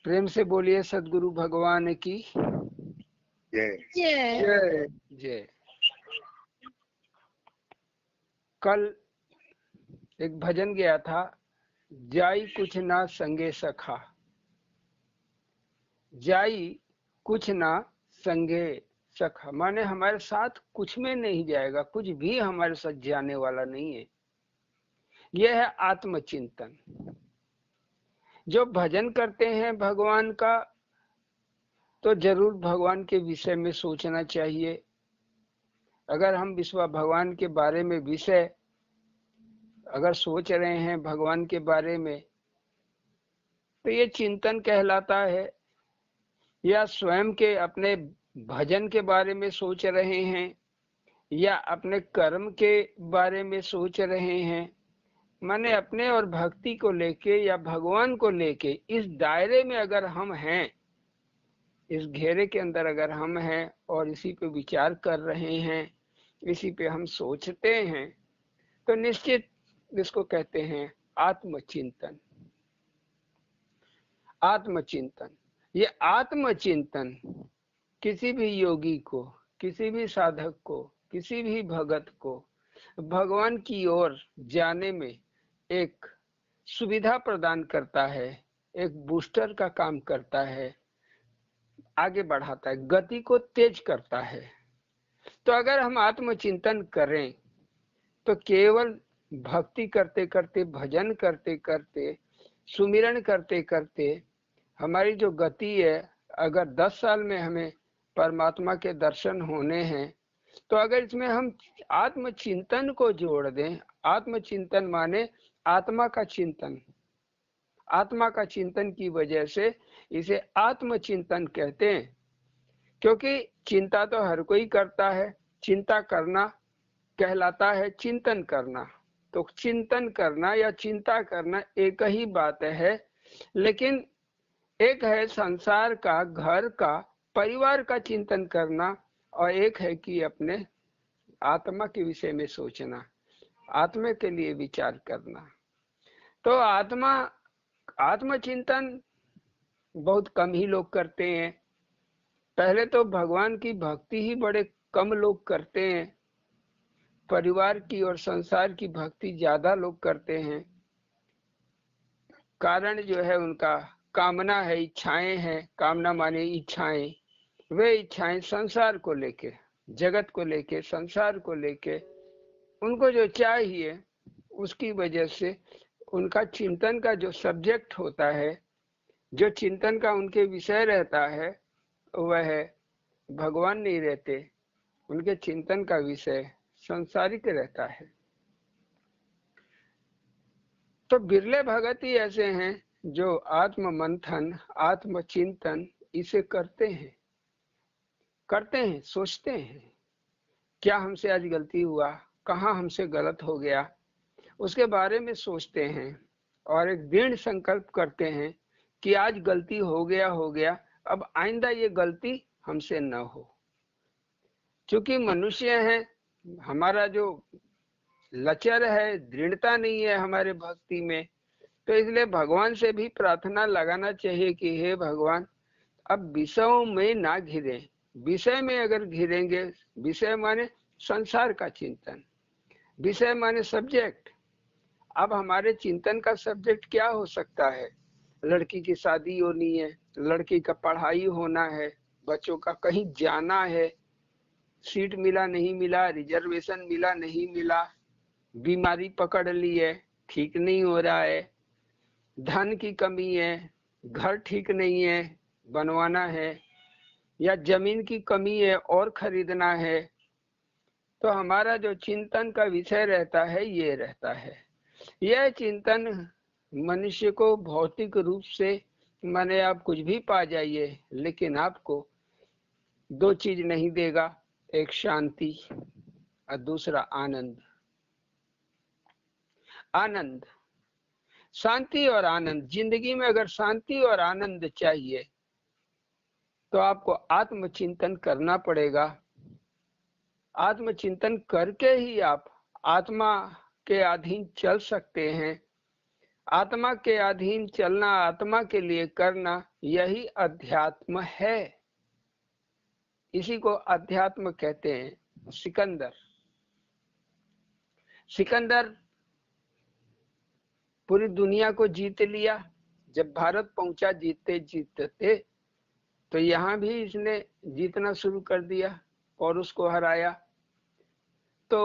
प्रेम से बोलिए सद्गुरु भगवान की जय। जय जय। कल एक भजन गया था, जाई कुछ ना संगे सखा, जाई कुछ ना संगे सखा, माने हमारे साथ कुछ में नहीं जाएगा, कुछ भी हमारे साथ जाने वाला नहीं है। यह है आत्मचिंतन। जो भजन करते हैं भगवान का, तो जरूर भगवान के विषय में सोचना चाहिए। अगर हम भगवान के बारे में विषय अगर सोच रहे हैं भगवान के बारे में, तो ये चिंतन कहलाता है। या स्वयं के अपने भजन के बारे में सोच रहे हैं, या अपने कर्म के बारे में सोच रहे हैं, माने अपने और भक्ति को लेके या भगवान को लेके इस दायरे में अगर हम हैं, इस घेरे के अंदर अगर हम हैं और इसी पे विचार कर रहे हैं, इसी पे हम सोचते हैं, तो निश्चित इसको कहते हैं आत्मचिंतन। आत्मचिंतन, ये आत्मचिंतन किसी भी योगी को, किसी भी साधक को, किसी भी भगत को भगवान की ओर जाने में एक सुविधा प्रदान करता है, एक बूस्टर का काम करता है, आगे बढ़ाता है, गति को तेज करता है। तो अगर हम आत्मचिंतन करें तो केवल भक्ति करते करते, भजन करते करते, सुमिरन करते करते हमारी जो गति है, अगर 10 साल में हमें परमात्मा के दर्शन होने हैं, तो अगर इसमें हम आत्मचिंतन को जोड़ दें, आत्मचिंतन माने आत्मा का चिंतन, आत्मा का चिंतन की वजह से इसे आत्मचिंतन कहते हैं। क्योंकि चिंता तो हर कोई करता है, चिंता करना कहलाता है चिंतन करना। तो चिंतन करना या चिंता करना एक ही बात है, लेकिन एक है संसार का, घर का, परिवार का चिंतन करना, और एक है कि अपने आत्मा के विषय में सोचना, आत्मा के लिए विचार करना। तो आत्मचिंतन बहुत कम ही लोग करते हैं। पहले तो भगवान की भक्ति ही बड़े कम लोग करते हैं, परिवार की और संसार की भक्ति ज्यादा लोग करते हैं। कारण जो है उनका कामना है, इच्छाएं हैं। कामना माने इच्छाएं, वे इच्छाएं संसार को लेके, जगत को लेके, संसार को लेके उनको जो चाहिए, उसकी वजह से उनका चिंतन का जो सब्जेक्ट होता है, जो चिंतन का उनके विषय रहता है, वह भगवान नहीं रहते, उनके चिंतन का विषय संसारिक रहता है। तो बिरले भगत ही ऐसे हैं जो आत्म मंथन, आत्मचिंतन इसे करते हैं, सोचते हैं क्या हमसे आज गलती हुआ, कहाँ हमसे गलत हो गया, उसके बारे में सोचते हैं और एक दृढ़ संकल्प करते हैं कि आज गलती हो गया, अब आइंदा ये गलती हमसे न हो। क्योंकि मनुष्य है, हमारा जो लचर है, दृढ़ता नहीं है हमारे भक्ति में, तो इसलिए भगवान से भी प्रार्थना लगाना चाहिए कि हे भगवान, अब विषयों में ना घिरे। विषय में अगर घिरेंगे, विषय माने संसार का चिंतन, विषय माने सब्जेक्ट। अब हमारे चिंतन का सब्जेक्ट क्या हो सकता है? लड़की की शादी होनी है, लड़की का पढ़ाई होना है, बच्चों का कहीं जाना है, सीट मिला नहीं मिला, रिजर्वेशन मिला नहीं मिला, बीमारी पकड़ ली है, ठीक नहीं हो रहा है, धन की कमी है, घर ठीक नहीं है, बनवाना है, या जमीन की कमी है और खरीदना है। तो हमारा जो चिंतन का विषय रहता है, ये रहता है। यह चिंतन मनुष्य को भौतिक रूप से, माने आप कुछ भी पा जाइए, लेकिन आपको दो चीज नहीं देगा, एक शांति और दूसरा आनंद। आनंद, शांति और आनंद। जिंदगी में अगर शांति और आनंद चाहिए तो आपको आत्मचिंतन करना पड़ेगा। आत्मचिंतन करके ही आप आत्मा के अधीन चल सकते हैं। आत्मा के अधीन चलना, आत्मा के लिए करना, यही अध्यात्म है। इसी को अध्यात्म कहते हैं। सिकंदर पूरी दुनिया को जीत लिया। जब भारत पहुंचा जीतते जीतते, तो यहाँ भी इसने जीतना शुरू कर दिया और उसको हराया। तो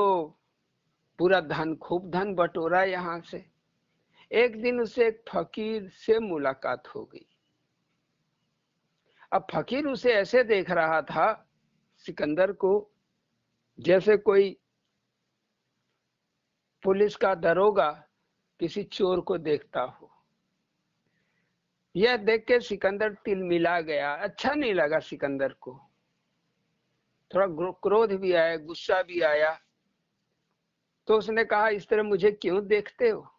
पूरा धन, खूब धन बटोरा यहाँ से। एक दिन उसे एक फकीर से मुलाकात हो गई। अब फकीर उसे ऐसे देख रहा था, सिकंदर को, जैसे कोई पुलिस का दरोगा किसी चोर को देखता हो। यह देख के सिकंदर तिलमिला गया। अच्छा नहीं लगा सिकंदर को। थोड़ा क्रोध भी आया, गुस्सा भी आया। तो उसने कहा, इस तरह मुझे क्यों देखते हो?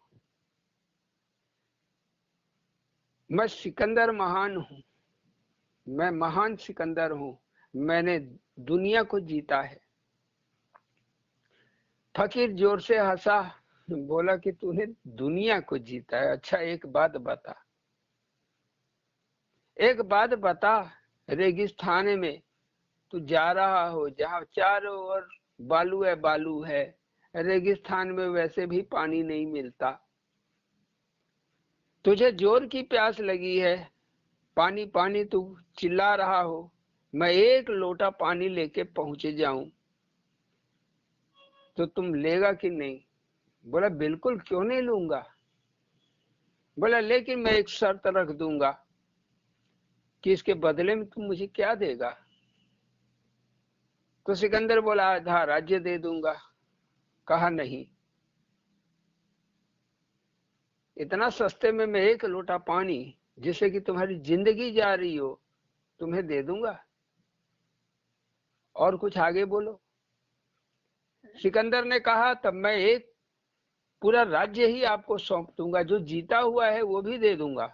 मैं सिकंदर महान हूं, मैं महान सिकंदर हूं, मैंने दुनिया को जीता है। फकीर जोर से हंसा, बोला कि तूने दुनिया को जीता है? अच्छा एक बात बता, रेगिस्तान में तू जा रहा हो, जहां चारों ओर बालू है, रेगिस्तान में वैसे भी पानी नहीं मिलता, तुझे जोर की प्यास लगी है, पानी पानी तू चिल्ला रहा हो, मैं एक लोटा पानी लेके पहुंच जाऊं तो तुम लेगा कि नहीं? बोला बिल्कुल, क्यों नहीं लूंगा। बोला लेकिन मैं एक शर्त रख दूंगा कि इसके बदले में तुम मुझे क्या देगा? तो सिकंदर बोला आधा राज्य दे दूंगा। कहा नहीं, इतना सस्ते में मैं एक लोटा पानी, जिससे कि तुम्हारी जिंदगी जा रही हो, तुम्हें दे दूंगा। और कुछ आगे बोलो। सिकंदर ने कहा तब मैं एक पूरा राज्य ही आपको सौंप दूंगा, जो जीता हुआ है वो भी दे दूंगा।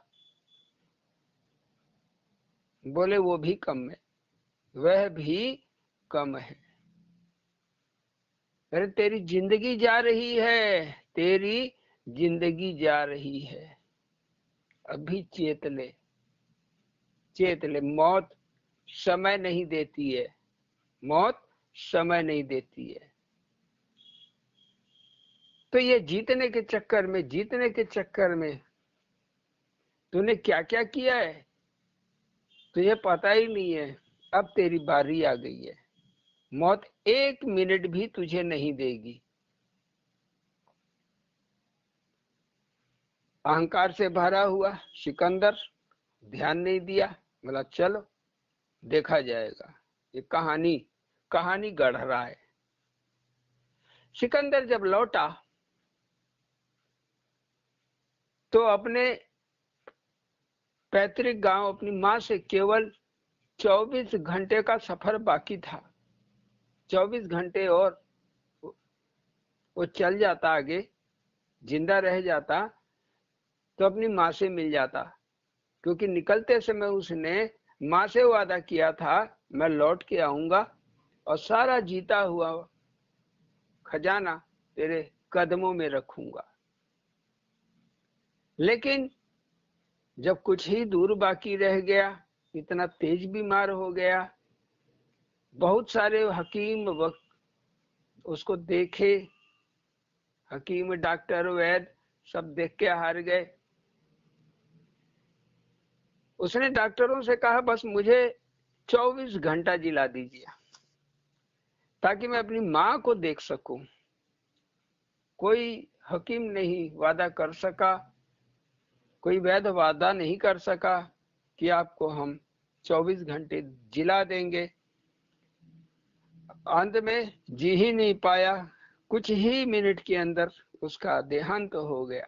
बोले वो भी कम है, वह भी कम है। अरे तेरी जिंदगी जा रही है, तेरी जिंदगी जा रही है, अभी चेत ले। मौत समय नहीं देती है, मौत समय नहीं देती है। तो ये जीतने के चक्कर में तूने क्या क्या किया है तुझे पता ही नहीं है। अब तेरी बारी आ गई है, मौत एक मिनट भी तुझे नहीं देगी। अहंकार से भरा हुआ सिकंदर ध्यान नहीं दिया। बोला चलो देखा जाएगा, ये कहानी गढ़ रहा है। सिकंदर जब लौटा तो अपने पैतृक गांव अपनी मां से केवल 24 घंटे का सफर बाकी था। 24 घंटे और वो चल जाता, आगे जिंदा रह जाता तो अपनी माँ से मिल जाता। क्योंकि निकलते समय उसने माँ से वादा किया था, मैं लौट के आऊंगा और सारा जीता हुआ खजाना तेरे कदमों में रखूंगा। लेकिन जब कुछ ही दूर बाकी रह गया, इतना तेज बीमार हो गया। बहुत सारे हकीम वक्त उसको देखे, हकीम डॉक्टर वैद्य सब देख के हार गए। उसने डॉक्टरों से कहा बस मुझे 24 घंटा जिला दीजिए, ताकि मैं अपनी माँ को देख सकूं। कोई हकीम नहीं वादा कर सका, कोई वैद्य वादा नहीं कर सका कि आपको हम 24 घंटे जिला देंगे। अंत में जी ही नहीं पाया, कुछ ही मिनट के अंदर उसका देहांत हो गया।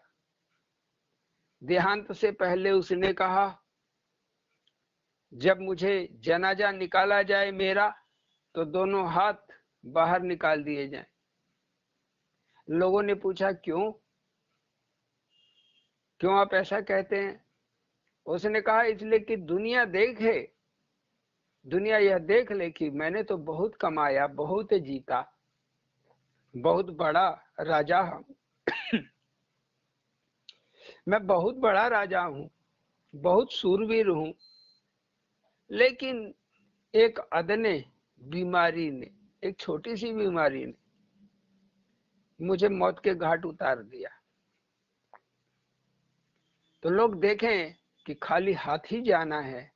देहांत से पहले उसने कहा, जब मुझे जनाजा निकाला जाए मेरा, तो दोनों हाथ बाहर निकाल दिए जाएं। लोगों ने पूछा क्यों आप ऐसा कहते हैं? उसने कहा इसलिए कि दुनिया यह देख ले कि मैंने तो बहुत कमाया, बहुत जीता, बहुत बड़ा राजा हूं। मैं बहुत बड़ा राजा हूँ, बहुत सूरवीर हूँ, लेकिन एक अदने बीमारी ने, एक छोटी सी बीमारी ने मुझे मौत के घाट उतार दिया। तो लोग देखें कि खाली हाथ ही जाना है,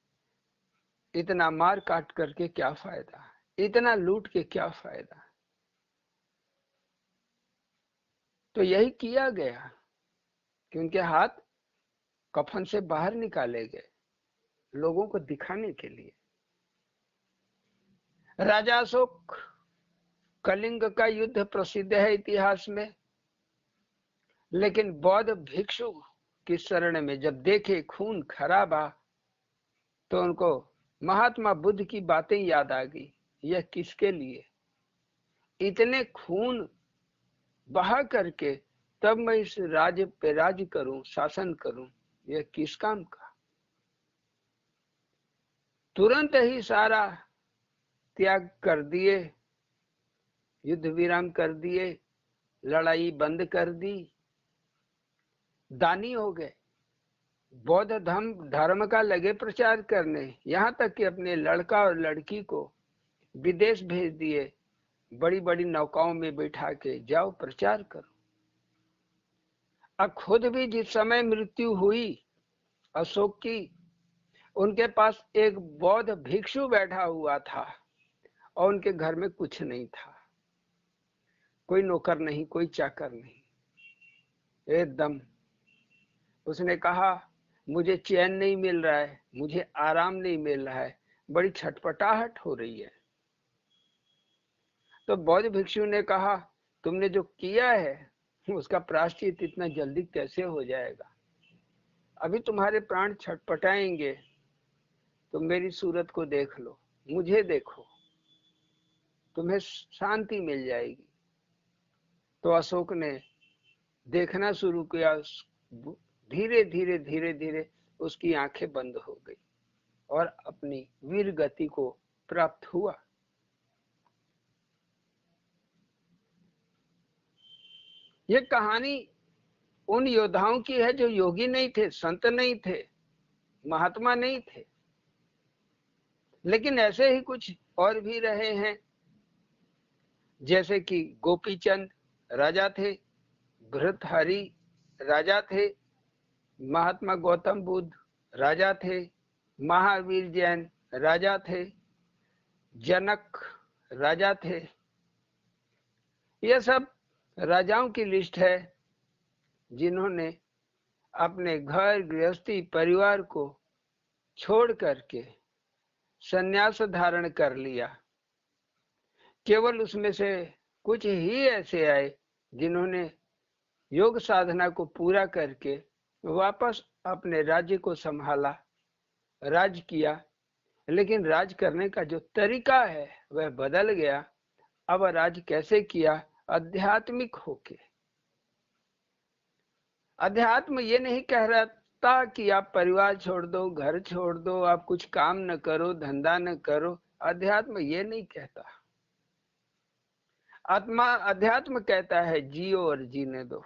इतना मार काट करके क्या फायदा, इतना लूट के क्या फायदा। तो यही किया गया कि उनके हाथ कफन से बाहर निकाले गए, लोगों को दिखाने के लिए। राजा अशोक, कलिंग का युद्ध प्रसिद्ध है इतिहास में, लेकिन बौद्ध भिक्षु की शरण में जब देखे खून खराबा, तो उनको महात्मा बुद्ध की बातें याद आ गई। यह किसके लिए, इतने खून बहा करके तब मैं इस राज्य पे राज करूं, शासन करूं, यह किस काम का। तुरंत ही सारा त्याग कर दिए, युद्ध विराम कर दिए, लड़ाई बंद कर दी, दानी हो गए, बौद्ध धर्म का लगे प्रचार करने, यहाँ तक कि अपने लड़का और लड़की को विदेश भेज दिए, बड़ी बड़ी नौकाओं में बैठा के जाओ प्रचार करो। अब खुद भी जिस समय मृत्यु हुई अशोक की, उनके पास एक बौद्ध भिक्षु बैठा हुआ था और उनके घर में कुछ नहीं था, कोई नौकर नहीं, कोई चाकर नहीं, एकदम। उसने कहा मुझे चैन नहीं मिल रहा है, मुझे आराम नहीं मिल रहा है, बड़ी छटपटाहट हो रही है। तो बौद्ध भिक्षु ने कहा तुमने जो किया है उसका प्रायश्चित इतना जल्दी कैसे हो जाएगा, अभी तुम्हारे प्राण छटपटाएंगे, तुम मेरी सूरत को देख लो, मुझे देखो, तुम्हें शांति मिल जाएगी। तो अशोक ने देखना शुरू किया, धीरे धीरे धीरे धीरे उसकी आंखें बंद हो गई और अपनी वीर गति को प्राप्त हुआ। ये कहानी उन योद्धाओं की है जो योगी नहीं थे, संत नहीं थे, महात्मा नहीं थे, लेकिन ऐसे ही कुछ और भी रहे हैं। जैसे कि गोपीचंद राजा थे, भृतहरि राजा थे, महात्मा गौतम बुद्ध राजा थे, महावीर जैन राजा थे, जनक राजा थे। ये सब राजाओं की लिस्ट है जिन्होंने अपने घर गृहस्थी परिवार को छोड़ करके संन्यास धारण कर लिया। केवल उसमें से कुछ ही ऐसे आए जिन्होंने योग साधना को पूरा करके वापस अपने राज्य को संभाला, राज किया। लेकिन राज करने का जो तरीका है वह बदल गया। अब राज कैसे किया, आध्यात्मिक होके। अध्यात्म ये नहीं कह रहा कि आप परिवार छोड़ दो, घर छोड़ दो, आप कुछ काम न करो, धंधा न करो। अध्यात्म ये नहीं कहता। आत्मा अध्यात्म कहता है जियो और जीने दो,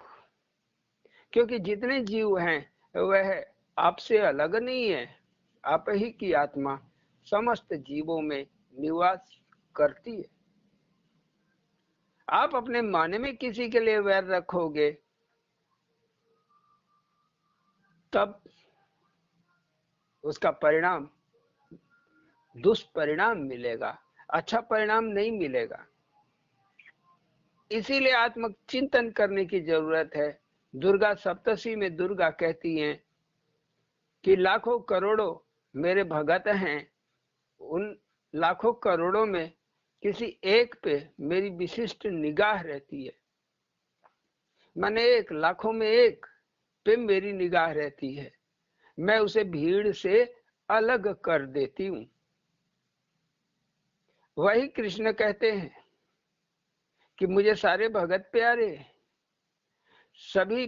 क्योंकि जितने जीव हैं वह आपसे अलग नहीं है। आप ही की आत्मा समस्त जीवों में निवास करती है। आप अपने माने में किसी के लिए वैर रखोगे तब उसका परिणाम दुष्परिणाम मिलेगा, अच्छा परिणाम नहीं मिलेगा। इसीलिए आत्म चिंतन करने की जरूरत है। दुर्गा सप्तशी में दुर्गा कहती हैं कि लाखों करोड़ों मेरे भगत हैं, उन लाखों करोड़ों में किसी एक पे मेरी विशिष्ट निगाह रहती है। माने एक लाखों में एक पे मेरी निगाह रहती है, मैं उसे भीड़ से अलग कर देती हूं। वही कृष्ण कहते हैं कि मुझे सारे भगत प्यारे, सभी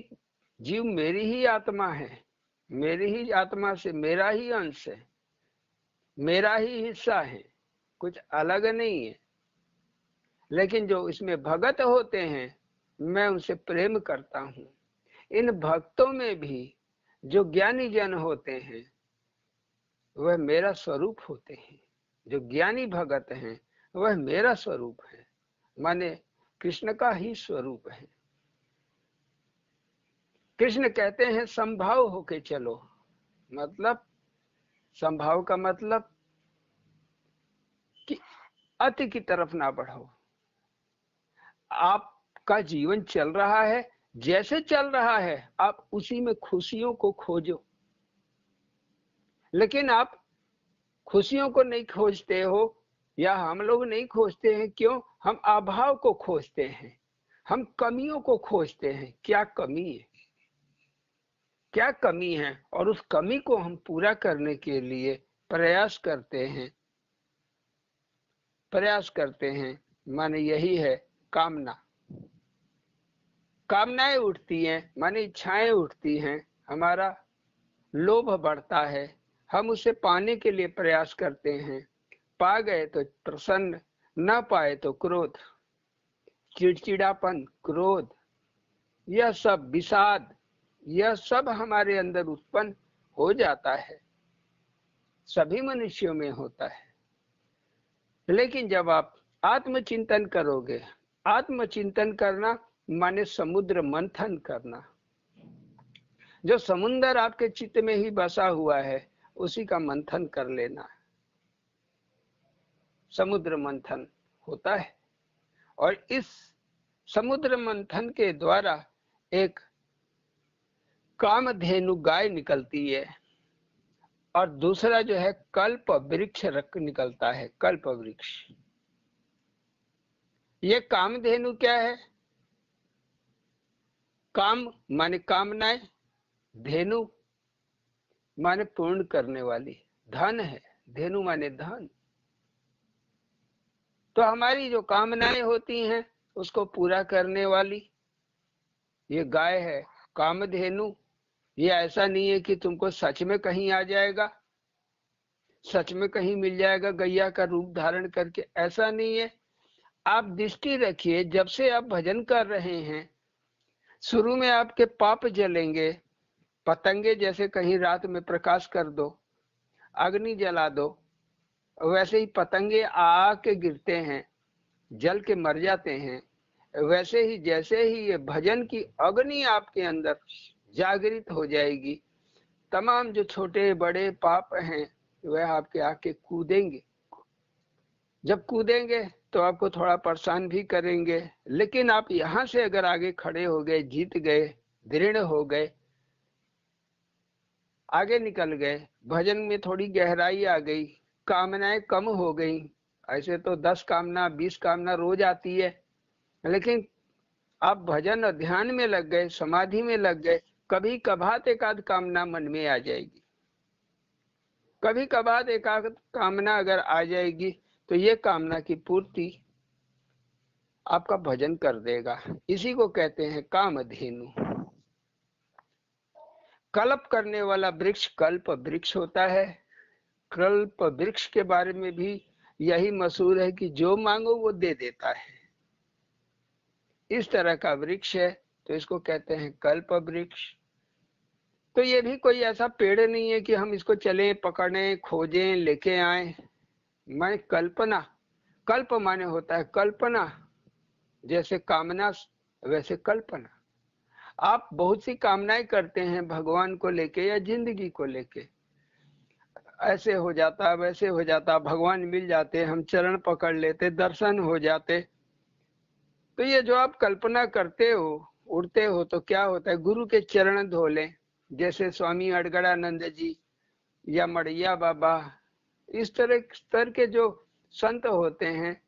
जीव मेरी ही आत्मा है, मेरी ही आत्मा से मेरा ही अंश है, मेरा ही हिस्सा है, कुछ अलग नहीं है। लेकिन जो इसमें भगत होते हैं मैं उनसे प्रेम करता हूं। इन भक्तों में भी जो ज्ञानी जन होते हैं वह मेरा स्वरूप होते हैं, जो ज्ञानी भगत हैं वह मेरा स्वरूप है, माने कृष्ण का ही स्वरूप है। कृष्ण कहते हैं संभाव होके चलो, मतलब संभाव का मतलब कि अति की तरफ ना बढ़ो। आपका जीवन चल रहा है, जैसे चल रहा है आप उसी में खुशियों को खोजो, लेकिन आप खुशियों को नहीं खोजते हो, या हम लोग नहीं खोजते हैं। क्यों? हम अभाव को खोजते हैं, हम कमियों को खोजते हैं। क्या कमी है, क्या कमी है, और उस कमी को हम पूरा करने के लिए प्रयास करते हैं, प्रयास करते हैं। माने यही है कामना। कामनाएं उठती हैं, माने इच्छाएं उठती हैं, हमारा लोभ बढ़ता है, हम उसे पाने के लिए प्रयास करते हैं। पा गए तो प्रसन्न, न पाए तो क्रोध, चिड़चिड़ापन, क्रोध, यह सब विषाद, यह सब हमारे अंदर उत्पन्न हो जाता है, सभी मनुष्यों में होता है। लेकिन जब आप आत्मचिंतन करोगे, आत्मचिंतन करना माने समुद्र मंथन करना। जो समुद्र आपके चित्त में ही बसा हुआ है उसी का मंथन कर लेना, समुद्र मंथन होता है। और इस समुद्र मंथन के द्वारा एक कामधेनु गाय निकलती है, और दूसरा जो है कल्प वृक्ष रख निकलता है, कल्प वृक्ष। ये कामधेनु क्या है? काम माने कामनाएं, धेनु माने पूर्ण करने वाली, धन है, धेनु माने धन। तो हमारी जो कामनाएं होती हैं उसको पूरा करने वाली ये गाय है, कामधेनु। ये ऐसा नहीं है कि तुमको सच में कहीं आ जाएगा, सच में कहीं मिल जाएगा गैया का रूप धारण करके, ऐसा नहीं है। आप दृष्टि रखिए, जब से आप भजन कर रहे हैं, शुरू में आपके पाप जलेंगे, पतंगे जैसे कहीं रात में प्रकाश कर दो, अग्नि जला दो, वैसे ही पतंगे आके गिरते हैं, जल के मर जाते हैं। वैसे ही जैसे ही ये भजन की अग्नि आपके अंदर जागृत हो जाएगी, तमाम जो छोटे बड़े पाप हैं वह आपके आके कूदेंगे। जब कूदेंगे तो आपको थोड़ा परेशान भी करेंगे, लेकिन आप यहां से अगर आगे खड़े हो गए, जीत गए, दृढ़ हो गए, आगे निकल गए, भजन में थोड़ी गहराई आ गई, कामनाएं कम हो गई। ऐसे तो 10 कामना 20 कामना रोज आती है, लेकिन आप भजन और ध्यान में लग गए, समाधि में लग गए, कभी कभात एकाध कामना मन में आ जाएगी, कभी कभात एकाध कामना अगर आ जाएगी तो ये कामना की पूर्ति आपका भजन कर देगा। इसी को कहते हैं कामधेनु। कल्प करने वाला वृक्ष कल्प वृक्ष होता है। कल्प वृक्ष के बारे में भी यही मशहूर है कि जो मांगो वो दे देता है। इस तरह का वृक्ष है, तो इसको कहते हैं कल्प वृक्ष। तो ये भी कोई ऐसा पेड़ नहीं है कि हम इसको चले पकड़े, खोजें, लेके आए। मैं कल्पना, कल्प माने होता है कल्पना, जैसे कामना वैसे कल्पना। आप बहुत सी कामनाएं करते हैं भगवान को लेके या जिंदगी को लेके, ऐसे हो जाता वैसे हो जाता, भगवान मिल जाते, हम चरण पकड़ लेते, दर्शन हो जाते। तो ये जो आप कल्पना करते हो, उड़ते हो, तो क्या होता है, गुरु के चरण धो लें, जैसे स्वामी अड़गड़ानंद जी या मड़ैया बाबा, इस तरह स्तर के जो संत होते हैं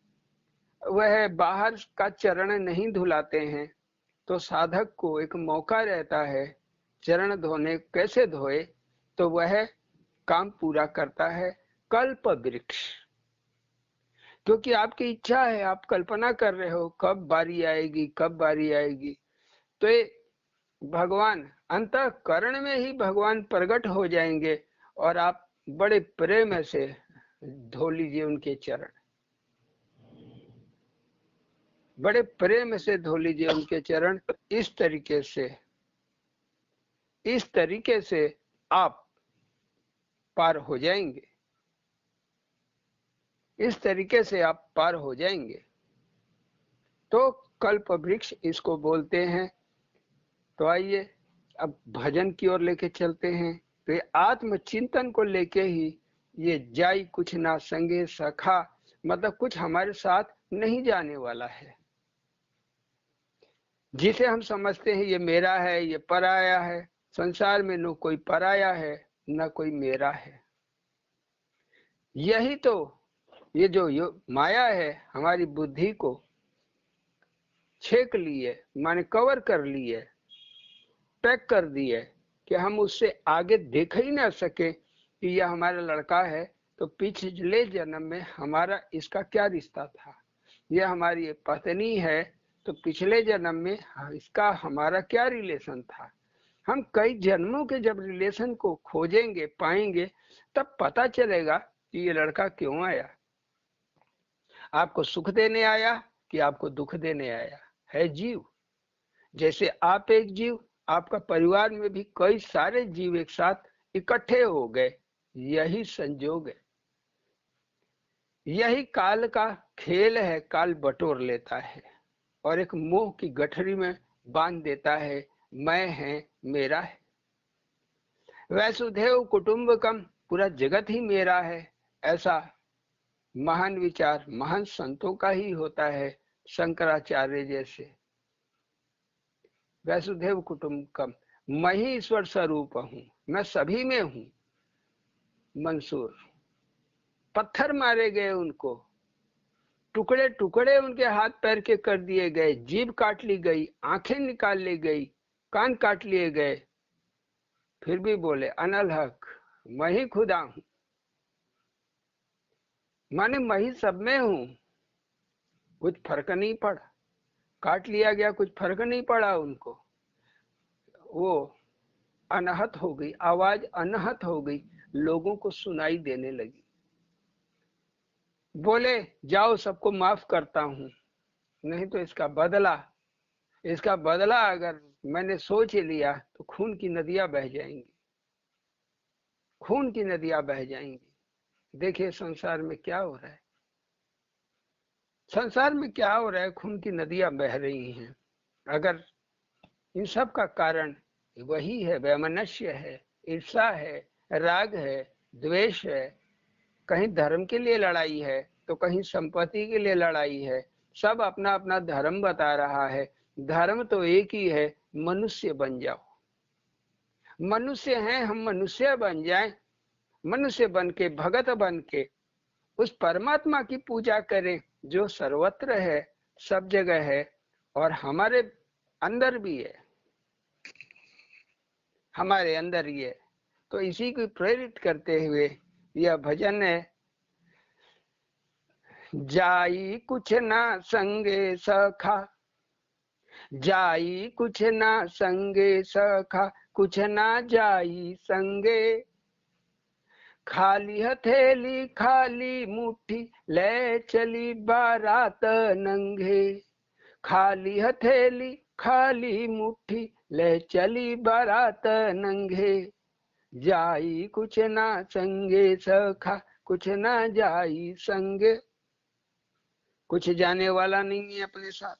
वह बाहर का चरण नहीं धुलाते हैं। तो साधक को एक मौका रहता है चरण धोने, कैसे धोए, तो वह काम पूरा करता है कल्प वृक्ष। क्योंकि आपकी इच्छा है, आप कल्पना कर रहे हो कब बारी आएगी, कब बारी आएगी। तो ये भगवान अंतःकरण में ही भगवान प्रकट हो जाएंगे, और आप बड़े प्रेम से धो लीजिए उनके चरण, बड़े प्रेम से धो लीजिए उनके चरण। इस तरीके से इस तरीके से आप पार हो जाएंगे, इस तरीके से आप पार हो जाएंगे। तो कल्प वृक्ष इसको बोलते हैं। तो आइए अब भजन की ओर लेके चलते हैं। तो ये आत्मचिंतन को लेके ही ये जाई कुछ ना संगे सखा, मतलब कुछ हमारे साथ नहीं जाने वाला है। जिसे हम समझते हैं ये मेरा है, ये पराया है, संसार में न कोई पराया है न कोई मेरा है। यही तो ये जो माया है हमारी बुद्धि को छेक ली है, माने कवर कर ली है, पैक कर दी है कि हम उससे आगे देख ही ना सके कि यह हमारा लड़का है तो पिछले जन्म में हमारा इसका क्या रिश्ता था, यह हमारी पत्नी है तो पिछले जन्म में इसका हमारा क्या रिलेशन था। हम कई जन्मों के जब रिलेशन को खोजेंगे पाएंगे तब पता चलेगा कि ये लड़का क्यों आया, आपको सुख देने आया कि आपको दुख देने आया। है जीव, जैसे आप एक जीव, आपका परिवार में भी कई सारे जीव एक साथ इकट्ठे हो गए, यही संजोग है, यही काल का खेल है। काल बटोर लेता है और एक मोह की गठरी में बांध देता है, मैं है मेरा है। वैसुदेव कुटुंबकम, पूरा जगत ही मेरा है, ऐसा महान विचार महान संतों का ही होता है, शंकराचार्य जैसे। वैसुदेव कुटुंबकम, मैं ही ईश्वर स्वरूप हूं, मैं सभी में हूं। मंसूर, पत्थर मारे गए, उनको टुकड़े टुकड़े उनके हाथ पैर के कर दिए गए, जीभ काट ली गई, आंखें निकाल ली गई, कान काट लिए गए, फिर भी बोले अनल हक, मैं ही खुदा हूं, माने मैं ही सब में हूं। कुछ फर्क नहीं पड़ा, काट लिया गया, कुछ फर्क नहीं पड़ा उनको। वो अनहत हो गई, आवाज अनहत हो गई, लोगों को सुनाई देने लगी। बोले जाओ सबको माफ करता हूं, नहीं तो इसका बदला अगर मैंने सोच ही लिया तो खून की नदियां बह जाएंगी, खून की नदियां बह जाएंगी। देखिए संसार में क्या हो रहा है, संसार में क्या हो रहा है, खून की नदियां बह रही हैं। अगर इन सब का कारण वही है, वैमनस्य है, ईर्षा है, राग है, द्वेष है, कहीं धर्म के लिए लड़ाई है तो कहीं संपत्ति के लिए लड़ाई है, सब अपना अपना धर्म बता रहा है। धर्म तो एक ही है, मनुष्य बन जाओ। मनुष्य हैं हम, मनुष्य बन जाएं, मनुष्य बन के भगत बन के उस परमात्मा की पूजा करें जो सर्वत्र है, सब जगह है और हमारे अंदर भी है, हमारे अंदर ही है। तो इसी को प्रेरित करते हुए यह भजन है, जाई कुछ ना संगे सखा, जाई कुछ ना संगे सखा, कुछ ना जाई संगे, खाली हथेली खाली मुट्ठी ले चली बारात नंगे, खाली हथेली खाली मुट्ठी ले चली बारात नंगे, जाई कुछ ना संगे सखा, कुछ ना जाई संगे। कुछ जाने वाला नहीं है अपने साथ।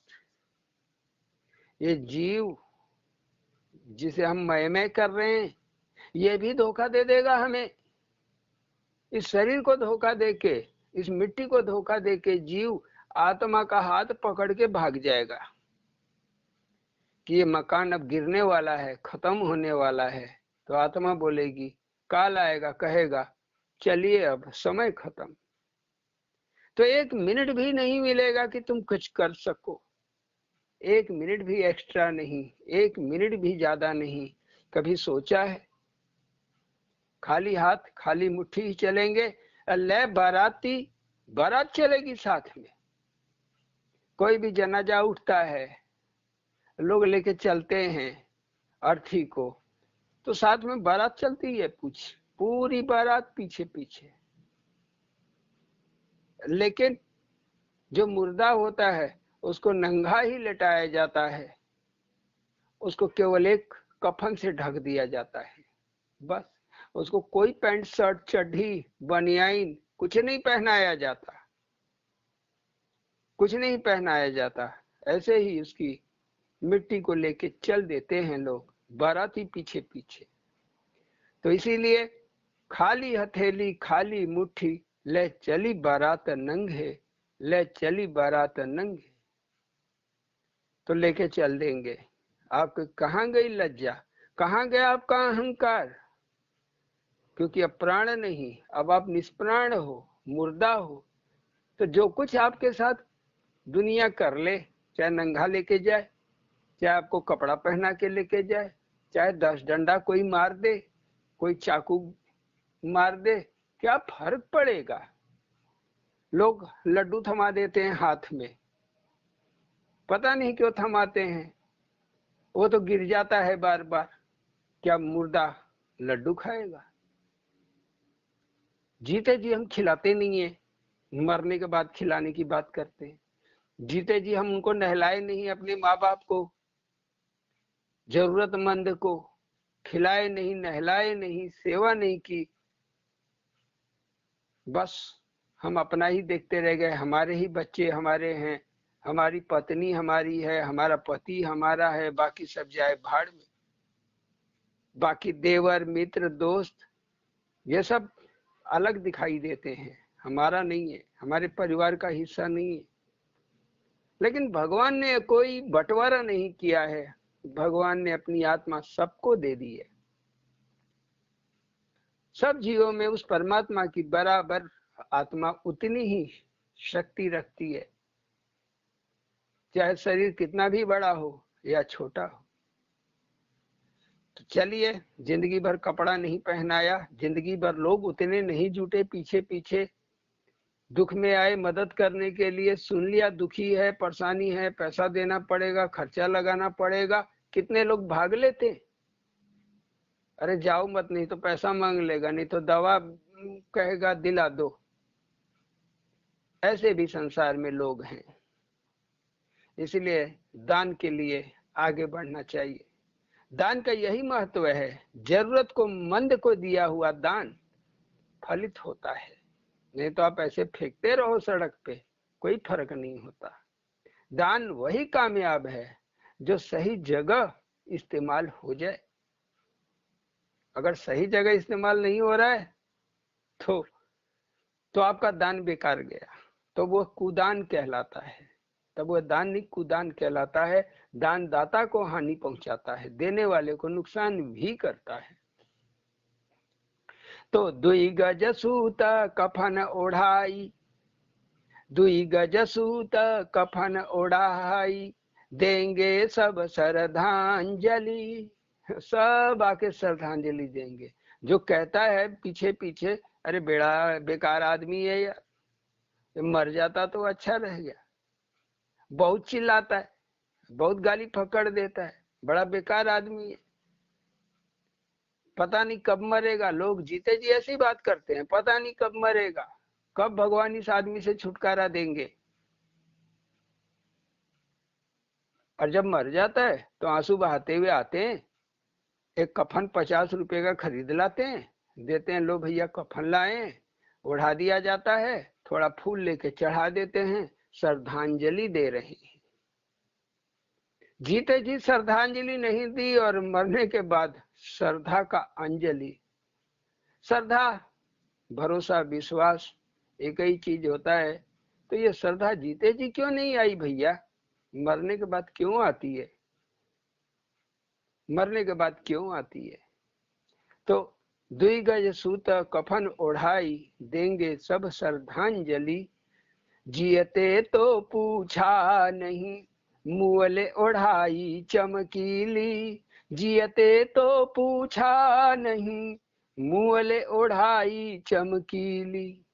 ये जीव जिसे हम मैं कर रहे हैं ये भी धोखा दे देगा हमें। इस शरीर को धोखा देके, इस मिट्टी को धोखा देके जीव आत्मा का हाथ पकड़ के भाग जाएगा कि ये मकान अब गिरने वाला है, खत्म होने वाला है। तो आत्मा बोलेगी, काल आएगा कहेगा चलिए अब समय खत्म। तो एक मिनट भी नहीं मिलेगा कि तुम कुछ कर सको, एक मिनट भी एक्स्ट्रा नहीं, एक मिनट भी ज्यादा नहीं। कभी सोचा है खाली हाथ खाली मुट्ठी ही चलेंगे? अल्लाह बाराती, बारात चलेगी साथ में। कोई भी जनाजा उठता है, लोग लेके चलते हैं अर्थी को, तो साथ में बारात चलती है, पूरी बारात पीछे पीछे। लेकिन जो मुर्दा होता है उसको नंगा ही लेटाया जाता है, उसको केवल एक कफन से ढक दिया जाता है। बस उसको कोई पैंट शर्ट चड्ढी बनियाइन कुछ नहीं पहनाया जाता, कुछ नहीं पहनाया जाता। ऐसे ही उसकी मिट्टी को लेके चल देते हैं लोग, बाराती पीछे पीछे। तो इसीलिए खाली हथेली खाली मुट्ठी, ले चली बारात नंगे, ले चली बारात नंगे। तो लेके चल देंगे। आपके कहाँ गई लज्जा, कहाँ गया आपका अहंकार? क्योंकि अब प्राण नहीं, अब आप निष्प्राण हो, मुर्दा हो। तो जो कुछ आपके साथ दुनिया कर ले, चाहे नंगा लेके जाए, चाहे आपको कपड़ा पहना के लेके जाए, चाहे 10 डंडा कोई मार दे, कोई चाकू मार दे, क्या फर्क पड़ेगा? लोग लड्डू थमा देते हैं हाथ में, पता नहीं क्यों थमाते हैं, वो तो गिर जाता है बार बार। क्या मुर्दा लड्डू खाएगा? जीते जी हम खिलाते नहीं है, मरने के बाद खिलाने की बात करते हैं। जीते जी हम उनको नहलाए नहीं, अपने माँ बाप को, जरूरतमंद को खिलाए नहीं, नहलाए नहीं, सेवा नहीं की। बस हम अपना ही देखते रह गए। हमारे ही बच्चे हमारे हैं, हमारी पत्नी हमारी है, हमारा पति हमारा है, बाकी सब जाए भाड़ में। बाकी देवर मित्र दोस्त ये सब अलग दिखाई देते हैं, हमारा नहीं है, हमारे परिवार का हिस्सा नहीं है। लेकिन भगवान ने कोई बंटवारा नहीं किया है, भगवान ने अपनी आत्मा सबको दे दी है। सब जीवों में उस परमात्मा की बराबर आत्मा उतनी ही शक्ति रखती है, चाहे शरीर कितना भी बड़ा हो या छोटा हो। तो चलिए, जिंदगी भर कपड़ा नहीं पहनाया, जिंदगी भर लोग उतने नहीं जुटे पीछे पीछे, दुख में आए मदद करने के लिए। सुन लिया दुखी है, परेशानी है, पैसा देना पड़ेगा, खर्चा लगाना पड़ेगा, कितने लोग भाग लेते। अरे जाओ मत, नहीं तो पैसा मांग लेगा, नहीं तो दवा कहेगा दिला दो। ऐसे भी संसार में लोग हैं। इसलिए दान के लिए आगे बढ़ना चाहिए। दान का यही महत्व है, जरूरत को मंद को दिया हुआ दान फलित होता है। नहीं तो आप ऐसे फेंकते रहो सड़क पे, कोई फर्क नहीं होता। दान वही कामयाब है जो सही जगह इस्तेमाल हो जाए। अगर सही जगह इस्तेमाल नहीं हो रहा है तो आपका दान बेकार गया, तो वो कुदान कहलाता है। तब वो दान नहीं, कुदान कहलाता है। दान दाता को हानि पहुंचाता है, देने वाले को नुकसान भी करता है। तो दुई गज सूत कफन ओढ़ाई, दुई गज सूत कफन ओढ़ाई, देंगे सब श्रद्धांजलि। सब आके श्रद्धांजलि देंगे। जो कहता है पीछे पीछे, अरे बेड़ा बेकार आदमी है यार, मर जाता तो अच्छा रह गया, बहुत चिल्लाता है, बहुत गाली पकड़ देता है, बड़ा बेकार आदमी है, पता नहीं कब मरेगा। लोग जीते जी ऐसी बात करते हैं, पता नहीं कब मरेगा, कब भगवान इस आदमी से छुटकारा देंगे। और जब मर जाता है तो आंसू बहाते हुए आते हैं, एक कफन 50 रुपए का खरीद लाते हैं, देते हैं, लो भैया कफन लाए, ओढ़ा दिया जाता है, थोड़ा फूल लेके चढ़ा देते हैं, श्रद्धांजलि दे रहे हैं। जीते जी श्रद्धांजलि नहीं दी और मरने के बाद श्रद्धा का अंजलि। श्रद्धा भरोसा विश्वास एक ही चीज होता है। तो ये श्रद्धा जीते जी क्यों नहीं आई भैया, मरने के बाद क्यों आती है? मरने के बाद क्यों आती है? तो दुई गज सूत कफन ओढ़ाई, देंगे सब श्रद्धांजलि। जियते तो पूछा नहीं, मुअले ओढ़ाई चमकीली। जियते तो पूछा नहीं, मुअले ओढ़ाई चमकीली।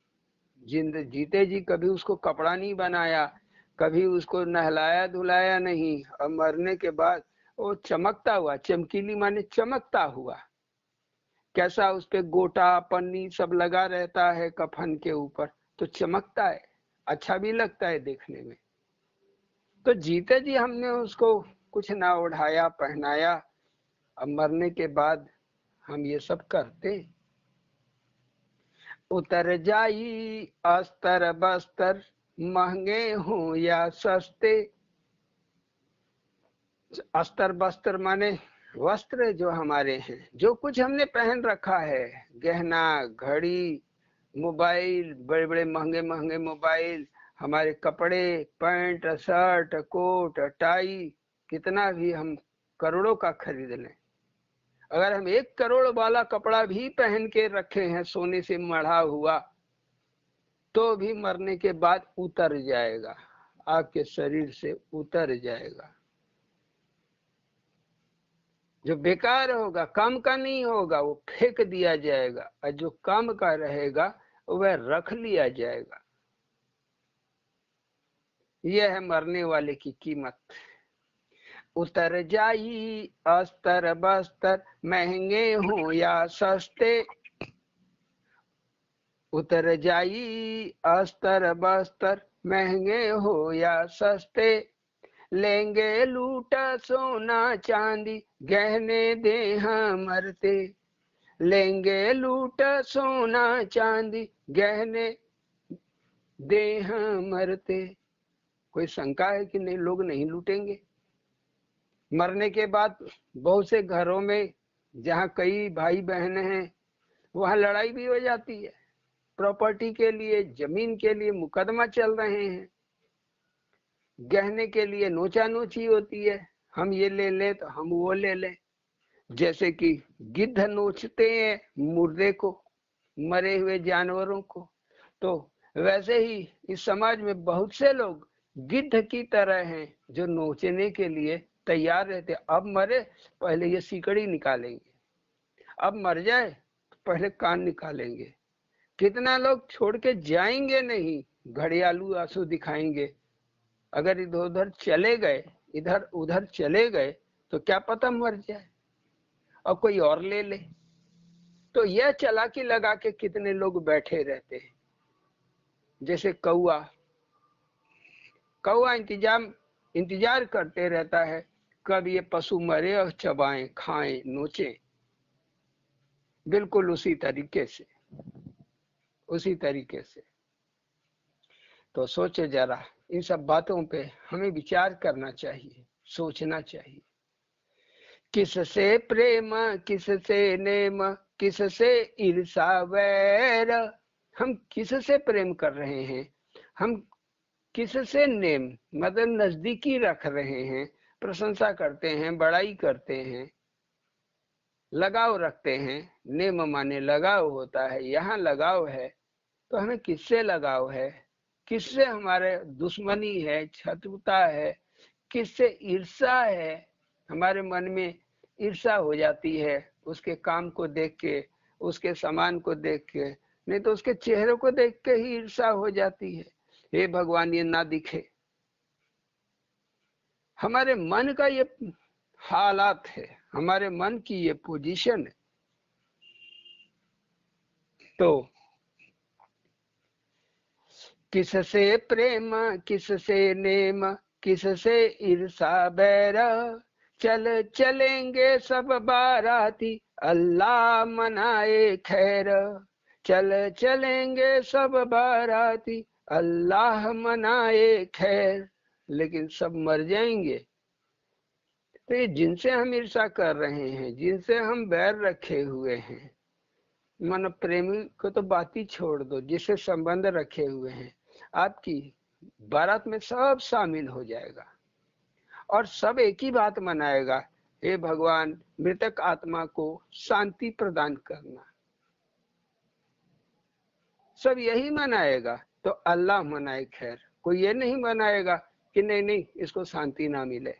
जिंद जीते जी कभी उसको कपड़ा नहीं बनाया, कभी उसको नहलाया धुलाया नहीं, और मरने के बाद वो चमकता हुआ, चमकीली माने चमकता हुआ। कैसा उस पे गोटा पन्नी सब लगा रहता है कफन के ऊपर, तो चमकता है, अच्छा भी लगता है देखने में। तो जीते जी हमने उसको कुछ ना ओढ़ाया पहनाया, अब मरने के बाद हम ये सब करते। उतर जाई अस्तर बस्तर, महंगे हों या सस्ते। अस्तर बस्तर माने वस्त्र जो हमारे हैं, जो कुछ हमने पहन रखा है, गहना, घड़ी, मोबाइल, बड़े बड़े महंगे महंगे मोबाइल, हमारे कपड़े, पैंट शर्ट कोट टाई, कितना भी हम करोड़ों का खरीद लें, अगर हम 1 करोड़ वाला कपड़ा भी पहन के रखे हैं सोने से मढ़ा हुआ, तो भी मरने के बाद उतर जाएगा, आपके शरीर से उतर जाएगा। जो बेकार होगा, काम का नहीं होगा, वो फेंक दिया जाएगा, और जो काम का रहेगा वह रख लिया जाएगा। यह है मरने वाले की कीमत। उतर जाई अस्तर बस्तर, महंगे हों या सस्ते। उतर जाई अस्तर बस्तर, महंगे हो या सस्ते। लेंगे लूटा सोना चांदी, गहने दे हम मरते। लेंगे लूटा सोना चांदी, गहने दे हम मरते। कोई शंका है कि नहीं, लोग नहीं लूटेंगे? मरने के बाद बहुत से घरों में जहाँ कई भाई बहन हैं, वहाँ लड़ाई भी हो जाती है, प्रॉपर्टी के लिए, जमीन के लिए मुकदमा चल रहे हैं, गहने के लिए नोचा नोची होती है, हम ये ले लें तो हम वो ले लें। जैसे कि गिद्ध नोचते हैं मुर्दे को, मरे हुए जानवरों को, तो वैसे ही इस समाज में बहुत से लोग गिद्ध की तरह हैं जो नोचने के लिए तैयार रहते। अब मरे पहले ये सीकड़ी निकालेंगे, अब मर जाए पहले कान निकालेंगे। कितना लोग छोड़ के जाएंगे नहीं, घड़ियालू आंसू दिखाएंगे। अगर इधर उधर चले गए, इधर उधर चले गए, तो क्या पता मर जाए और कोई और ले ले। तो यह चालाकी लगा के कितने लोग बैठे रहते हैं। जैसे कौआ इंतजार करते रहता है कब ये पशु मरे और चबाएं, खाएं, नोचें। बिल्कुल उसी तरीके से। तो सोचे जरा, इन सब बातों पे हमें विचार करना चाहिए, सोचना चाहिए। किससे प्रेम, किससे नेम, किससे ईर्षा वैर। हम किससे प्रेम कर रहे हैं, हम किससे नेम मतलब नजदीकी रख रहे हैं, प्रशंसा करते हैं, बड़ाई करते हैं, लगाव रखते हैं। नेम माने लगाव होता है, यहाँ लगाव है तो हमें किससे लगाव है, किससे हमारे दुश्मनी है, शत्रुता है, किससे ईर्षा है। हमारे मन में ईर्षा हो जाती है उसके काम को देख के, उसके सामान को देख के, नहीं तो उसके चेहरे को देख के ही ईर्षा हो जाती है। हे भगवान ये ना दिखे। हमारे मन का ये हालात है, हमारे मन की ये पोजीशन है। तो किससे प्रेम, किससे नेम, किससे ईर्षा बैर। चलेंगे सब बाराती, अल्लाह मनाए खैर। चलेंगे सब बाराती, अल्लाह मनाए खैर। लेकिन सब मर जाएंगे। तो ये जिनसे हम ईर्षा कर रहे हैं, जिनसे हम बैर रखे हुए हैं, मन प्रेमी को तो बात ही छोड़ दो, जिससे संबंध रखे हुए हैं, आपकी बारात में सब शामिल हो जाएगा और सब एक ही बात मनाएगा, हे भगवान मृतक आत्मा को शांति प्रदान करना। सब यही मनाएगा। तो अल्लाह मनाए खैर। कोई ये नहीं मनाएगा कि नहीं नहीं इसको शांति ना मिले।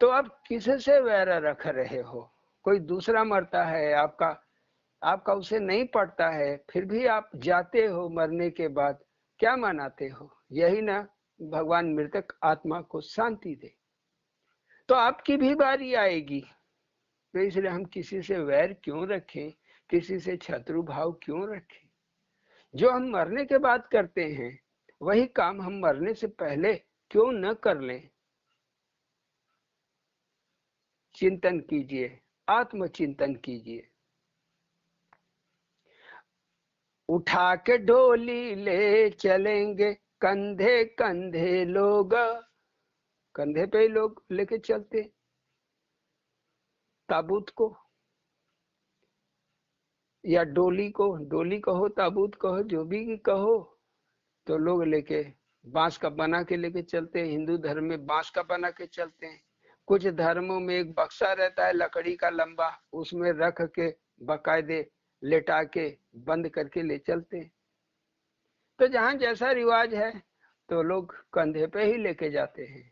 तो आप किससे वैर रख रहे हो? कोई दूसरा मरता है, आपका उसे नहीं पड़ता है, फिर भी आप जाते हो मरने के बाद, क्या मनाते हो? यही ना भगवान मृतक आत्मा को शांति दे। तो आपकी भी बारी आएगी। तो इसलिए हम किसी से वैर क्यों रखें, किसी से शत्रु भाव क्यों रखें? जो हम मरने के बाद करते हैं वही काम हम मरने से पहले क्यों न कर लें? चिंतन कीजिए, आत्मचिंतन कीजिए। उठा के डोली ले चलेंगे कंधे कंधे लोग, कंधे पे ही लोग लेके चलते ताबूत को, या डोली को, डोली कहो ताबूत कहो जो भी कहो, तो लोग लेके बांस का बना के लेके चलते हैं। हिंदू धर्म में बांस का बना के चलते हैं। कुछ धर्मों में एक बक्सा रहता है लकड़ी का लंबा, उसमें रख के बाकायदे लेटा के बंद करके ले चलते हैं। तो जहां जैसा रिवाज है तो लोग कंधे पे ही लेके जाते हैं।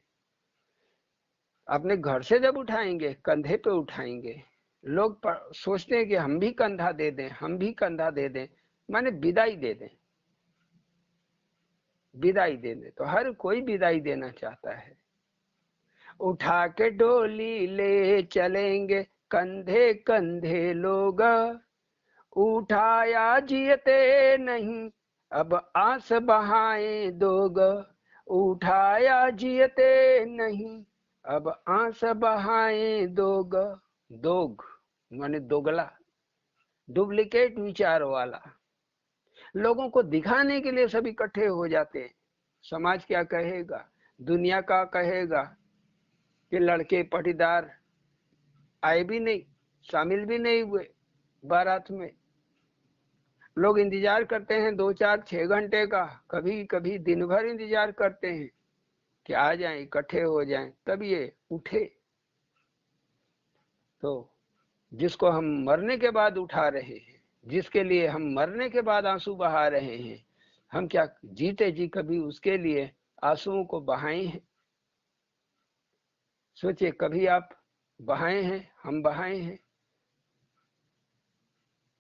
अपने घर से जब उठाएंगे कंधे पे उठाएंगे। लोग सोचते हैं कि हम भी कंधा दे दें, हम भी कंधा दे दें, माने विदाई दे दें, विदाई दे दें। तो हर कोई विदाई देना चाहता है। उठा के डोली ले चलेंगे कंधे कंधे लोग, उठाया जियते नहीं अब आस बहाए दोग, उठाया जियते नहीं अब आस बहाए दोग। दोग माने दोगला, डुप्लीकेट विचार वाला। लोगों को दिखाने के लिए सब इकट्ठे हो जाते हैं। समाज क्या कहेगा, दुनिया का कहेगा कि लड़के पटीदार आए भी नहीं, शामिल भी नहीं हुए बारात में। लोग इंतजार करते हैं 2 4 6 घंटे का, कभी कभी दिन भर इंतजार करते हैं कि आ जाएं, इकट्ठे हो जाएं, तब ये उठे। तो जिसको हम मरने के बाद उठा रहे हैं, जिसके लिए हम मरने के बाद आंसू बहा रहे हैं, हम क्या जीते जी कभी उसके लिए आंसुओं को बहाए हैं? सोचिए, कभी आप बहाए हैं? हम बहाए हैं?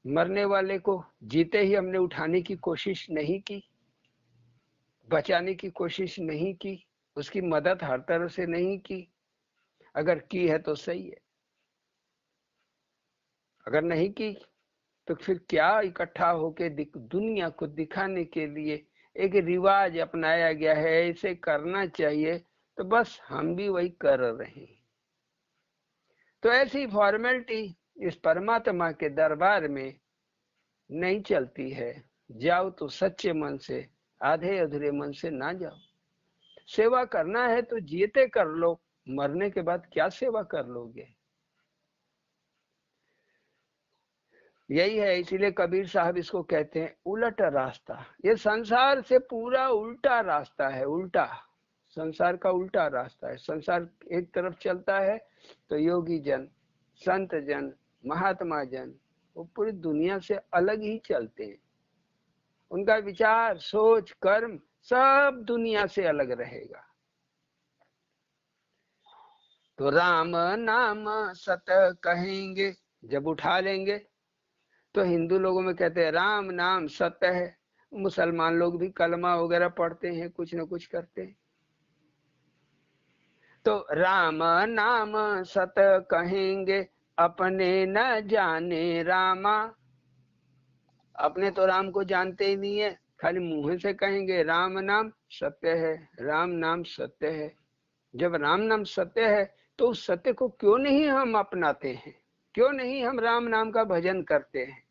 मरने वाले को जीते ही हमने उठाने की कोशिश नहीं की, बचाने की कोशिश नहीं की, उसकी मदद हर तरह से नहीं की। अगर की है तो सही है, अगर नहीं की तो फिर क्या इकट्ठा होके दुनिया को दिखाने के लिए एक रिवाज अपनाया गया है, ऐसे करना चाहिए, तो बस हम भी वही कर रहे हैं। तो ऐसी फॉर्मेलिटी इस परमात्मा के दरबार में नहीं चलती है। जाओ तो सच्चे मन से, आधे अधूरे मन से ना जाओ। सेवा करना है तो जीते कर लो, मरने के बाद क्या सेवा कर लोगे? यही है, इसीलिए कबीर साहब इसको कहते हैं उलट रास्ता। ये संसार से पूरा उल्टा रास्ता है, उल्टा, संसार का उल्टा रास्ता है। संसार एक तरफ चलता है तो योगी जन, संत जन, महात्मा जन वो पूरी दुनिया से अलग ही चलते हैं। उनका विचार, सोच, कर्म सब दुनिया से अलग रहेगा। तो राम नाम सत कहेंगे जब उठा लेंगे, तो हिंदू लोगों में कहते हैं राम नाम सत्य है। मुसलमान लोग भी कलमा वगैरह पढ़ते हैं, कुछ न कुछ करते हैं। तो राम नाम सत कहेंगे अपने न जाने रामा। अपने तो राम को जानते ही नहीं है, खाली मुंह से कहेंगे राम नाम सत्य है, राम नाम सत्य है। जब राम नाम सत्य है तो उस सत्य को क्यों नहीं हम अपनाते हैं? क्यों नहीं हम राम नाम का भजन करते हैं?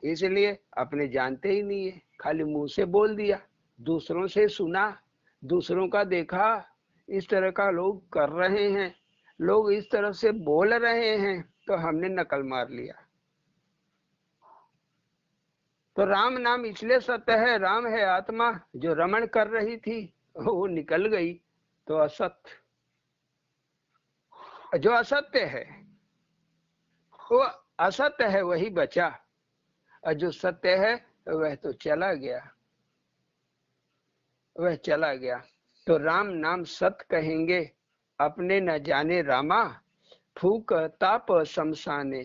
इसलिए अपने जानते ही नहीं है, खाली मुंह से बोल दिया, दूसरों से सुना, दूसरों का देखा, इस तरह का लोग कर रहे हैं। लोग इस तरह से बोल रहे हैं तो हमने नकल मार लिया। तो राम नाम इसलिए सत्य है, राम है आत्मा जो रमण कर रही थी, वो निकल गई तो असत्य, जो असत्य है वो असत्य है वही बचा, और जो सत्य है वह तो चला गया, वह चला गया। तो राम नाम सत्य कहेंगे अपने न जाने रामा। फूक ताप शमशाने,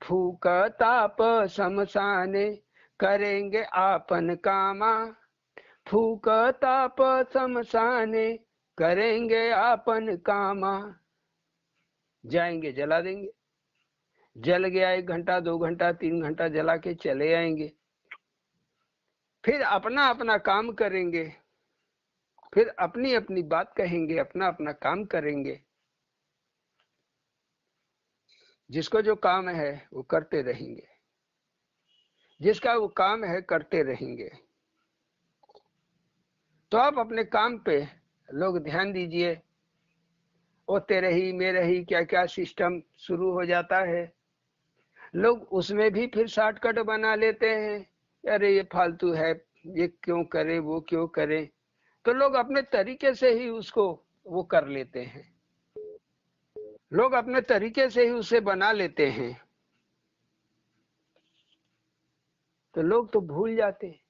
फूक ताप शमशाने करेंगे आपन कामा। फूक ताप शमशाने करेंगे आपन कामा। जाएंगे जला देंगे, जल गया 1 घंटा 2 घंटा 3 घंटा जला के चले आएंगे, फिर अपना अपना काम करेंगे, फिर अपनी अपनी बात कहेंगे, अपना अपना काम करेंगे। जिसको जो काम है वो करते रहेंगे, जिसका वो काम है करते रहेंगे। तो आप अपने काम पे लोग ध्यान दीजिए। वो तेरे ही मेरे ही क्या क्या सिस्टम शुरू हो जाता है। लोग उसमें भी फिर शॉर्टकट बना लेते हैं, अरे ये फालतू है, ये क्यों करे वो क्यों करे। तो लोग अपने तरीके से ही उसको वो कर लेते हैं, लोग अपने तरीके से ही उसे बना लेते हैं। तो लोग तो भूल जाते हैं,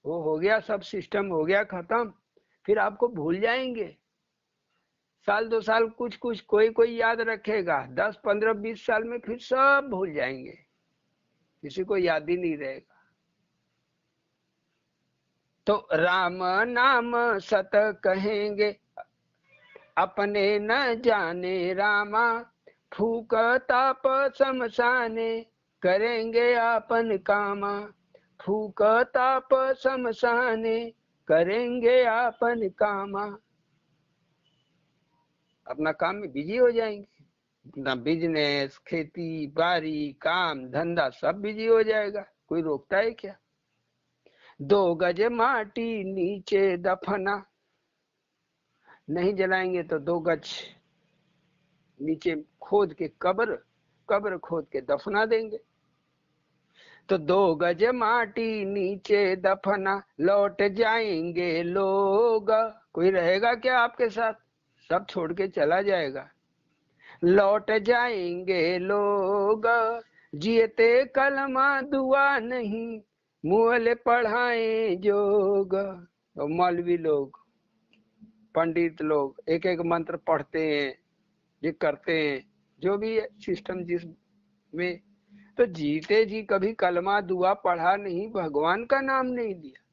वो हो गया सब सिस्टम हो गया खत्म, फिर आपको भूल जाएंगे। साल 2 साल कुछ कुछ कोई कोई याद रखेगा, 10 15 20 साल में फिर सब भूल जाएंगे, किसी को याद ही नहीं रहेगा। तो राम नाम सत कहेंगे, अपने न जाने रामा, फूक ताप शमशाने, करेंगे आपन कामा। फूक ताप शमशाने, करेंगे आपन कामा। अपना काम में बिजी हो जाएंगे, अपना बिजनेस, खेती बाड़ी, काम धंधा सब बिजी हो जाएगा, कोई रोकता है क्या। 2 गज माटी नीचे दफना, नहीं जलाएंगे तो 2 गज नीचे खोद के कब्र, कब्र खोद के दफना देंगे। तो 2 गज माटी नीचे दफना, लौट जाएंगे लोग। कोई रहेगा क्या आपके साथ, सब छोड़ के चला जाएगा। लौट जाएंगे लोग, जियते कलमा दुआ नहीं, मुअल पढ़ाए जोग। तो मौलवी लोग, पंडित लोग एक एक मंत्र पढ़ते हैं, ये करते हैं, जो भी सिस्टम जिसमें, तो जीते जी कभी कलमा दुआ पढ़ा नहीं, भगवान का नाम नहीं लिया,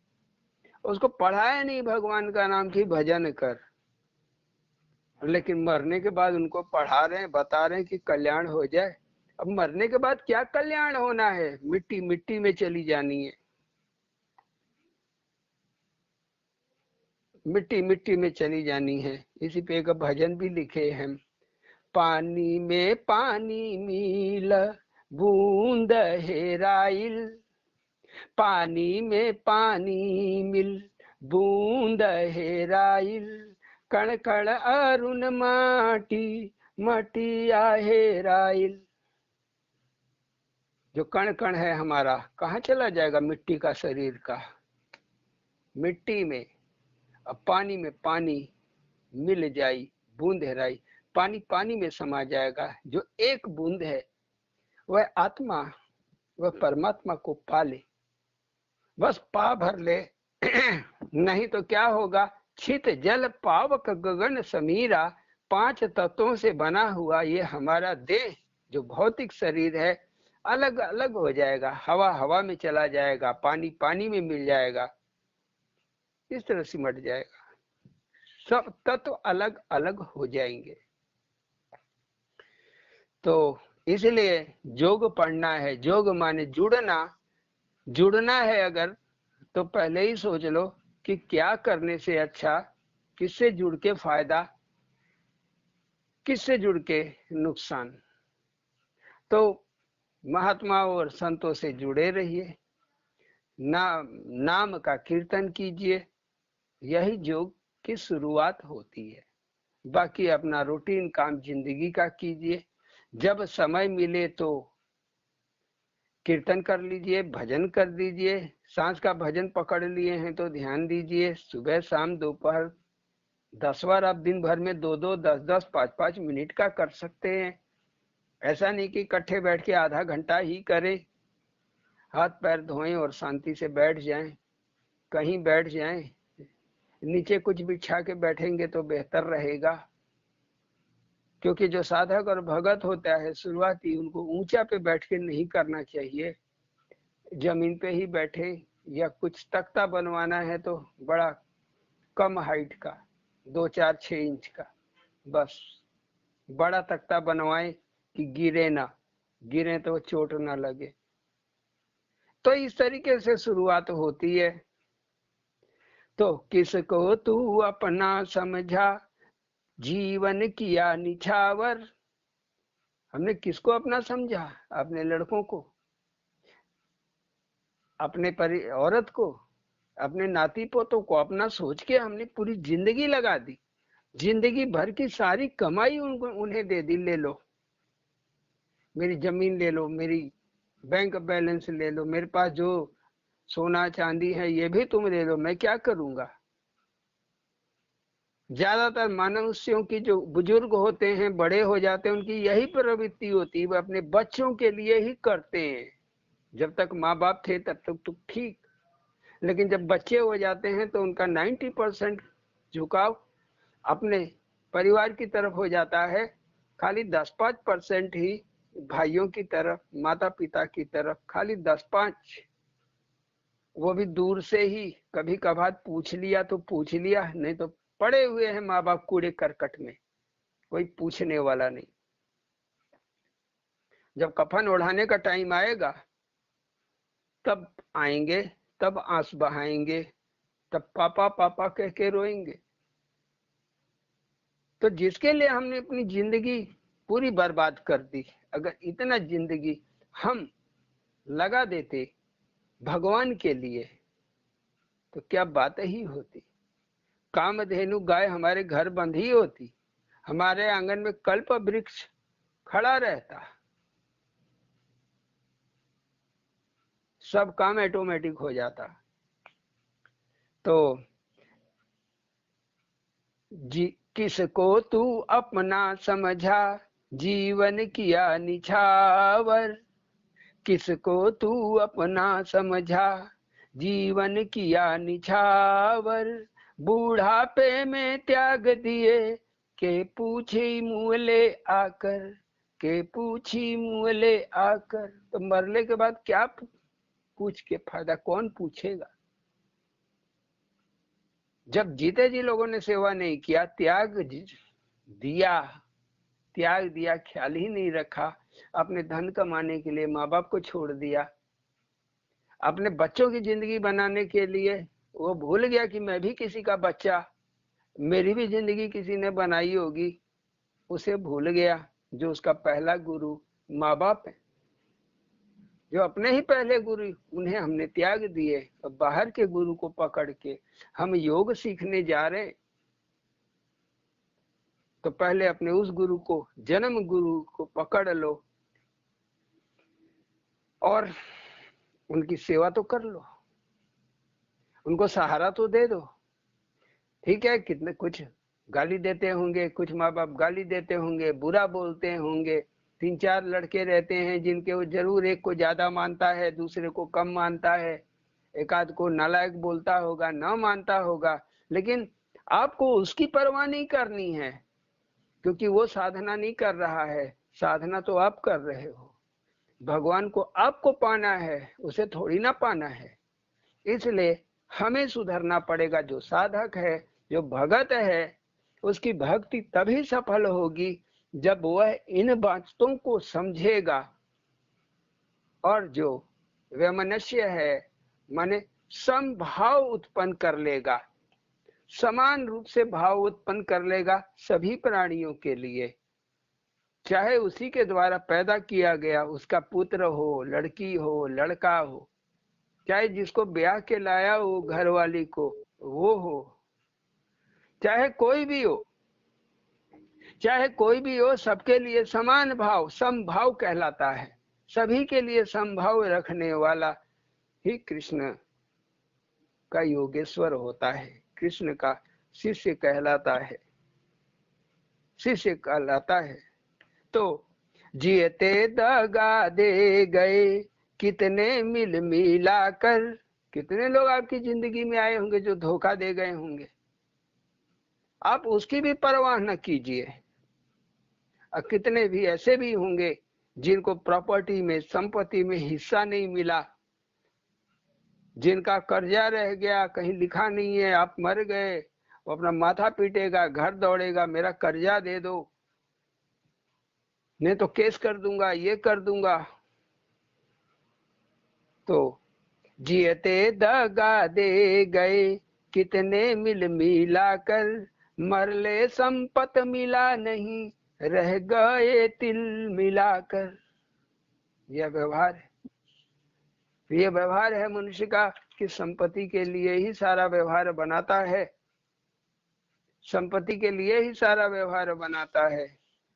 उसको पढ़ाया नहीं भगवान का नाम की भजन कर। लेकिन मरने के बाद उनको पढ़ा रहे हैं, बता रहे हैं कि कल्याण हो जाए। अब मरने के बाद क्या कल्याण होना है, मिट्टी मिट्टी में चली जानी है, मिट्टी मिट्टी में चली जानी है। इसी पे एक भजन भी लिखे हैं, पानी में पानी मिल, बूंद हेराइल, पानी में पानी मिल, बूंद हेराइल, कण कण अरुण माटी, मटिया हेराइल। जो कण कण है हमारा कहाँ चला जाएगा, मिट्टी का शरीर का, मिट्टी में। अब पानी में पानी मिल जाई, बूंद हेराई, पानी पानी में समा जाएगा। जो एक बूंद है वह आत्मा, वह परमात्मा को पाले, बस पा भर ले। नहीं तो क्या होगा, छित जल पावक गगन समीरा, 5 तत्वों से बना हुआ ये हमारा देह जो भौतिक शरीर है अलग अलग हो जाएगा, हवा हवा में चला जाएगा, पानी पानी में मिल जाएगा, इस तरह सिमट जाएगा, सब तत्व अलग अलग हो जाएंगे। तो इसलिए योग पढ़ना है, योग माने जुड़ना, जुड़ना है अगर तो पहले ही सोच लो कि क्या करने से अच्छा, किससे जुड़ के फायदा, किससे जुड़ के नुकसान। तो महात्माओं और संतों से जुड़े रहिए, नाम का कीर्तन कीजिए, यही योग की शुरुआत होती है। बाकी अपना रूटीन काम जिंदगी का कीजिए, जब समय मिले तो कीर्तन कर लीजिए, भजन कर दीजिए, सांझ का भजन पकड़ लिए हैं तो ध्यान दीजिए, सुबह शाम दोपहर 10 बार आप दिन भर में 2-2 10-10 5-5 मिनट का कर सकते हैं। ऐसा नहीं कि इकट्ठे बैठ के आधा घंटा ही करें, हाथ पैर धोएं और शांति से बैठ जाएं, कहीं बैठ जाएं, नीचे कुछ बिछा के बैठेंगे तो बेहतर रहेगा। क्योंकि जो साधक और भगत होता है शुरुआती, उनको ऊंचा पे बैठ के नहीं करना चाहिए, जमीन पे ही बैठे, या कुछ तख्ता बनवाना है तो बड़ा कम हाइट का, 2-4-6 इंच का, बस बड़ा तख्ता बनवाए कि गिरे ना, गिरे तो चोट ना लगे। तो इस तरीके से शुरुआत होती है। तो किसको तू अपना समझा, जीवन किया निछावर, हमने किसको अपना समझा? अपने लड़कों को, अपने औरत को, अपने नाती पोतों को अपना सोच के हमने पूरी जिंदगी लगा दी। जिंदगी भर की सारी कमाई उन्हें दे दी। ले लो, मेरी जमीन ले लो, मेरी बैंक बैलेंस ले लो, मेरे पास जो सोना चांदी है ये भी तुम ले लो, मैं क्या करूंगा? ज्यादातर मनुष्यों की जो बुजुर्ग होते हैं, बड़े हो जाते हैं, उनकी यही प्रवृत्ति होती है, वो अपने बच्चों के लिए ही करते हैं। जब तक माँ बाप थे तब तक तो ठीक, लेकिन जब बच्चे हो जाते हैं तो उनका 90% झुकाव अपने परिवार की तरफ हो जाता है। खाली 10-5% ही भाइयों की तरफ, माता पिता की तरफ, खाली 10-5, वो भी दूर से ही कभी कभार पूछ लिया तो पूछ लिया, नहीं तो पड़े हुए हैं माँ बाप कूड़े करकट में, कोई पूछने वाला नहीं। जब कफन ओढ़ाने का टाइम आएगा तब आएंगे, तब आंसू बहाएंगे, तब पापा पापा कह के रोएंगे। तो जिसके लिए हमने अपनी जिंदगी पूरी बर्बाद कर दी, अगर इतना जिंदगी हम लगा देते भगवान के लिए तो क्या बात ही होती। कामधेनु गाय हमारे घर बंधी होती, हमारे आंगन में कल्प वृक्ष खड़ा रहता, सब काम ऑटोमेटिक हो जाता। तो किसको तू अपना समझा, जीवन किया निछावर। किसको तू अपना समझा, जीवन किया निछावर। बूढ़ापे में त्याग दिए, के पूछी मुँहले आकर, के पूछी मुँहले आकर। तो मरने के बाद क्या पूछ के फायदा, कौन पूछेगा? जब जीते जी लोगों ने सेवा नहीं किया, त्याग दिया, त्याग दिया, ख्याल ही नहीं रखा, अपने धन कमाने के लिए माँ बाप को छोड़ दिया, अपने बच्चों की जिंदगी बनाने के लिए वो भूल गया कि मैं भी किसी का बच्चा, मेरी भी जिंदगी किसी ने बनाई होगी, उसे भूल गया। जो उसका पहला गुरु माँ बाप है, जो अपने ही पहले गुरु, उन्हें हमने त्याग दिए और बाहर के गुरु को पकड़ के हम योग सीखने जा रहे हैं। तो पहले अपने उस गुरु को, जन्म गुरु को पकड़ लो और उनकी सेवा तो कर लो, उनको सहारा तो दे दो। ठीक है, कितने कुछ गाली देते होंगे, कुछ माँ बाप गाली देते होंगे, बुरा बोलते होंगे, 3-4 लड़के रहते हैं जिनके वो जरूर एक को ज्यादा मानता है, दूसरे को कम मानता है, एक आध को नालायक बोलता होगा, ना मानता होगा, लेकिन आपको उसकी परवाह नहीं करनी है, क्योंकि वो साधना नहीं कर रहा है, साधना तो आप कर रहे हो। भगवान को आपको पाना है, उसे थोड़ी ना पाना है। इसलिए हमें सुधरना पड़ेगा। जो साधक है, जो भगत है, उसकी भक्ति तभी सफल होगी जब वह इन बातों को समझेगा। और जो वैमनस्य है, माने समभाव उत्पन्न कर लेगा, समान रूप से भाव उत्पन्न कर लेगा सभी प्राणियों के लिए, चाहे उसी के द्वारा पैदा किया गया उसका पुत्र हो, लड़की हो, लड़का हो, चाहे जिसको ब्याह के लाया हो घर वाली को वो हो, चाहे कोई भी हो, चाहे कोई भी हो, सबके लिए समान भाव, समभाव कहलाता है। सभी के लिए समभाव रखने वाला ही कृष्ण का योगेश्वर होता है, कृष्ण का शिष्य कहलाता है, शिष्य कहलाता है। तो जियते दगा दे गए, कितने मिल मिला कर। कितने लोग आपकी जिंदगी में आए होंगे जो धोखा दे गए होंगे, आप उसकी भी परवाह न कीजिए। और कितने भी ऐसे भी होंगे जिनको प्रॉपर्टी में, संपत्ति में हिस्सा नहीं मिला, जिनका कर्जा रह गया, कहीं लिखा नहीं है, आप मर गए, वो अपना माथा पीटेगा, घर दौड़ेगा, मेरा कर्जा दे दो, नहीं तो केस कर दूंगा, ये कर दूंगा। तो जियते दगा दे गए, कितने मिल मिला कर, मरले संपत मिला नहीं, रह गए तिल मिलाकर। यह व्यवहार है, ये व्यवहार है मनुष्य का कि संपत्ति के लिए ही सारा व्यवहार बनाता है, संपत्ति के लिए ही सारा व्यवहार बनाता है।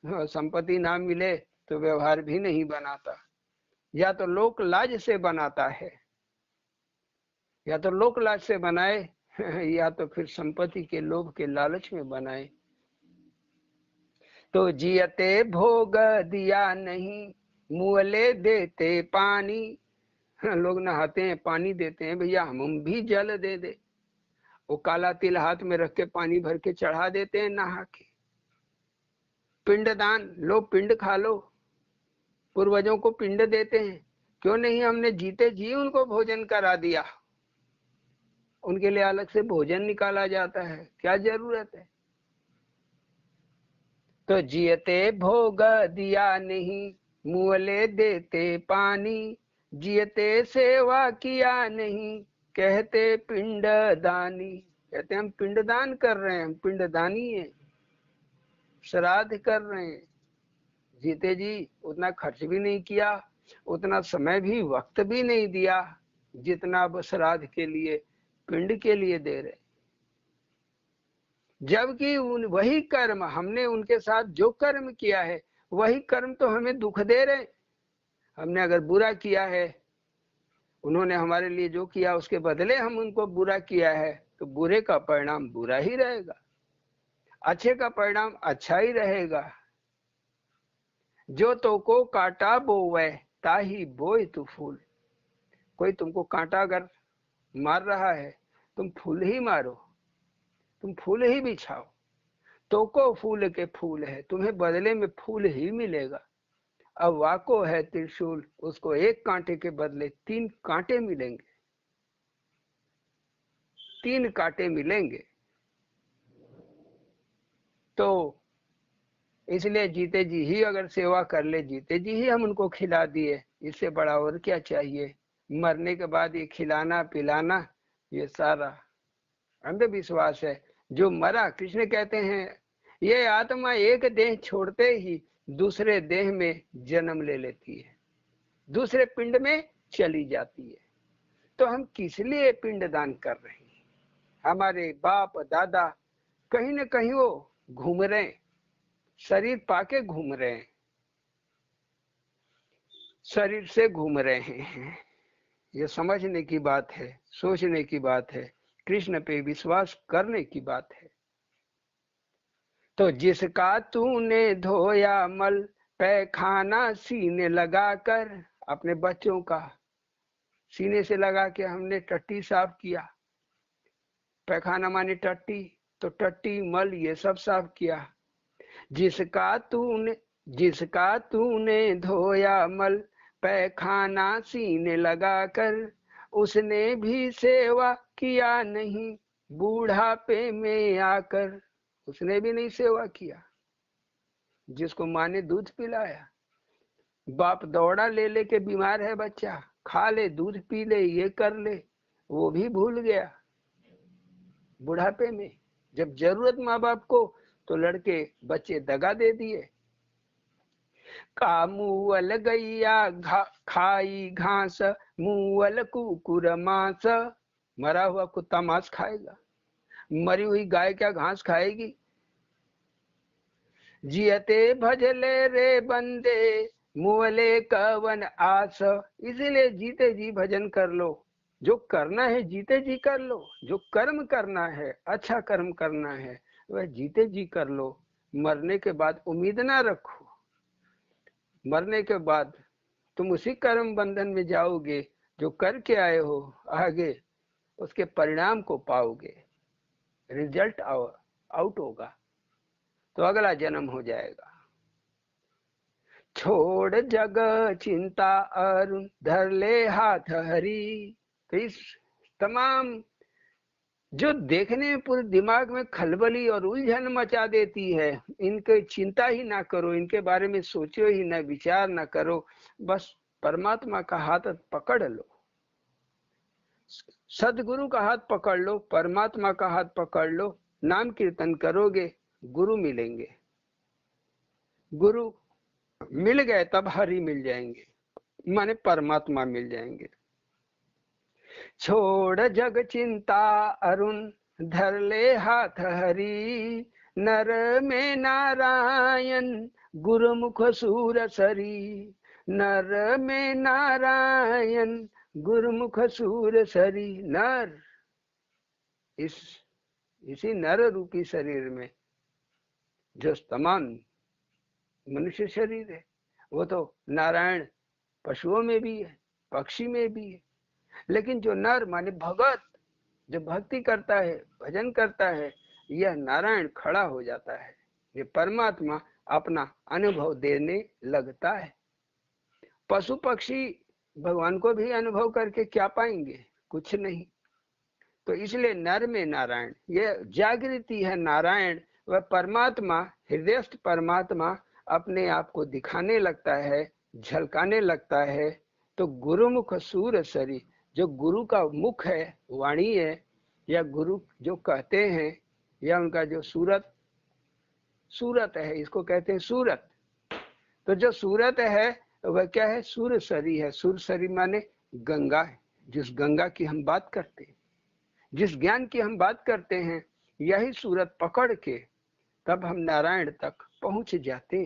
संपत्ति ना मिले तो व्यवहार भी नहीं बनाता। या तो लोक लाज से बनाता है, या तो लोक लाज से बनाए, या तो फिर संपत्ति के लोभ के लालच में बनाए। तो जियते भोग दिया नहीं, मुअले देते पानी। लोग नहाते हैं, पानी देते हैं, भैया हम भी जल दे दे। वो काला तिल हाथ में रख के पानी भर के चढ़ा देते हैं नहा के। पिंडदान, लो पिंड खा लो, पूर्वजों को पिंड देते हैं। क्यों नहीं हमने जीते जी उनको भोजन करा दिया, उनके लिए अलग से भोजन निकाला जाता है, क्या जरूरत है। तो जियते भोग दिया नहीं, मुअले देते पानी। जियते सेवा किया नहीं, कहते पिंड दानी। कहते हम पिंडदान कर रहे हैं, हम पिंडदानी है, श्राद्ध कर रहे हैं। जीते जी उतना खर्च भी नहीं किया, उतना समय भी वक्त भी नहीं दिया जितना अब श्राद्ध के लिए, पिंड के लिए दे रहे। जबकि वही कर्म हमने उनके साथ जो कर्म किया है, वही कर्म तो हमें दुख दे रहे। हमने अगर बुरा किया है, उन्होंने हमारे लिए जो किया उसके बदले हम उनको बुरा किया है, तो बुरे का परिणाम बुरा ही रहेगा, अच्छे का परिणाम अच्छा ही रहेगा। जो तो को काटा बोवे ताही बोए तू फूल। कोई तुमको कांटा अगर मार रहा है, तुम फूल ही मारो, तुम फूल ही बिछाओ। तो को फूल के फूल है, तुम्हें बदले में फूल ही मिलेगा। अब वाको है त्रिशूल, उसको एक कांटे के बदले 3 कांटे मिलेंगे, 3 कांटे मिलेंगे। तो इसलिए जीते जी ही अगर सेवा कर ले, जीते जी ही हम उनको खिला दिए, इससे बड़ा और क्या चाहिए। मरने के बाद ये खिलाना पिलाना ये सारा अंधविश्वास है। जो मरा, कृष्ण कहते हैं ये आत्मा एक देह छोड़ते ही दूसरे देह में जन्म ले लेती है, दूसरे पिंड में चली जाती है। तो हम किस लिए पिंड दान कर रहे हैं। हमारे बाप दादा कहीं ना कहीं वो घूम रहे हैं, शरीर पाके घूम रहे हैं, शरीर से घूम रहे हैं। ये समझने की बात है, सोचने की बात है, कृष्ण पे विश्वास करने की बात है। तो जिसका तूने धोया मल, पैखाना सीने लगाकर। अपने बच्चों का सीने से लगा के हमने टट्टी साफ किया, पैखाना माने टट्टी, तो टट्टी मल ये सब साफ किया। जिसका तूने धोया मल, पैखाना सीने लगाकर। उसने भी सेवा किया नहीं, बूढ़ापे में आकर। उसने भी नहीं सेवा किया। जिसको माँ ने दूध पिलाया, बाप दौड़ा ले लेके, बीमार है बच्चा, खा ले, दूध पी ले, ये कर ले, वो भी भूल गया। बुढ़ापे में जब जरूरत माँ बाप को, तो लड़के बच्चे दगा दे दिए। का मुअल गैया खाई घास, मुअल कुकुर मांस। मरा हुआ कुत्ता मांस खाएगा, मरी हुई गाय क्या घास खाएगी। जियते भजले रे बंदे, मुअले कवन आस। इसीलिए जीते जी भजन कर लो, जो करना है जीते जी कर लो, जो कर्म करना है, अच्छा कर्म करना है, वह जीते जी कर लो। मरने के बाद उम्मीद ना रखो, मरने के बाद तुम उसी कर्म बंधन में जाओगे जो करके आए हो, आगे उसके परिणाम को पाओगे, रिजल्ट आउट होगा, तो अगला जन्म हो जाएगा। छोड़ जग चिंता अरुण, धर ले हाथ हरी। तो इस तमाम जो देखने में पूरे दिमाग में खलबली और उलझन मचा देती है, इनके चिंता ही ना करो, इनके बारे में सोचो ही ना, विचार ना करो, बस परमात्मा का हाथ पकड़ लो, सदगुरु का हाथ पकड़ लो, परमात्मा का हाथ पकड़ लो। नाम कीर्तन करोगे, गुरु मिलेंगे। गुरु मिल गए तब हरि मिल जाएंगे, माने परमात्मा मिल जाएंगे। छोड़ जग चिंता अरुण धर ले हाथ हरि, नर में नारायण गुरुमुख सूर सरी, नर में नारायण गुरुमुख सूर सरी। नर, इसी नर रूपी शरीर में जो तमाम मनुष्य शरीर है, वो तो नारायण पशुओं में भी है, पक्षी में भी है, लेकिन जो नर माने भगत, जो भक्ति करता है, भजन करता है, यह नारायण खड़ा हो जाता है, ये परमात्मा अपना अनुभव देने लगता है। पशु पक्षी भगवान को भी अनुभव करके क्या पाएंगे? कुछ नहीं। तो इसलिए नर में नारायण, ये जागृति है नारायण, वह परमात्मा, हृदयस्थ परमात्मा अपने आप को दिखाने लगता है, झलकाने लगता है। तो गुरुमुख सूर सरी, जो गुरु का मुख है, वाणी है, या गुरु जो कहते हैं, या उनका जो सूरत है, इसको कहते हैं सूरत। तो जो सूरत है वह क्या है? सूरसरी है। सूरसरी माने गंगा है, जिस गंगा की हम बात करते हैं, जिस ज्ञान की हम बात करते हैं, यही सूरत पकड़ के तब हम नारायण तक पहुंच जाते।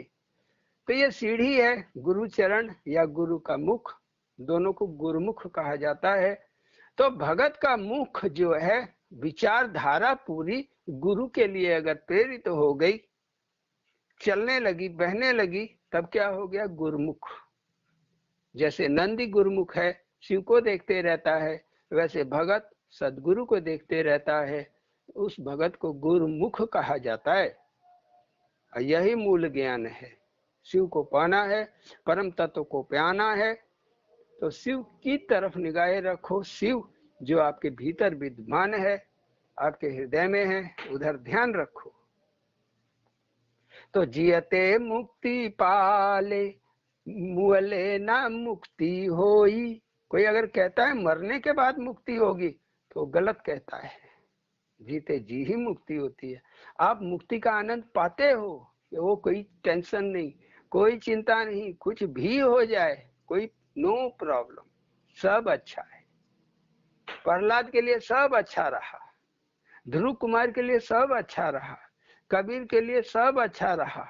तो ये सीढ़ी है, गुरु चरण या गुरु का मुख, दोनों को गुरुमुख कहा जाता है। तो भगत का मुख जो है, विचारधारा पूरी गुरु के लिए अगर प्रेरित हो गई, चलने लगी, बहने लगी, तब क्या हो गया? गुरुमुख। जैसे नंदी गुरुमुख है, शिव को देखते रहता है, वैसे भगत सदगुरु को देखते रहता है, उस भगत को गुरुमुख कहा जाता है। यही मूल ज्ञान है। शिव को पाना है, परम तत्व को पाना है, तो शिव की तरफ निगाहें रखो। शिव जो आपके भीतर विद्यमान है, आपके हृदय में है, उधर ध्यान रखो। तो जियते मुक्ति पाले, मुअले ना मुक्ति होई। कोई अगर कहता है मरने के बाद मुक्ति होगी, तो गलत कहता है। जीते जी ही मुक्ति होती है। आप मुक्ति का आनंद पाते हो, वो कोई टेंशन नहीं, कोई चिंता नहीं, कुछ भी हो जाए, कोई नो प्रॉब्लम, सब अच्छा है। प्रहलाद के लिए सब अच्छा रहा, ध्रुव कुमार के लिए सब अच्छा रहा, कबीर के लिए सब अच्छा रहा,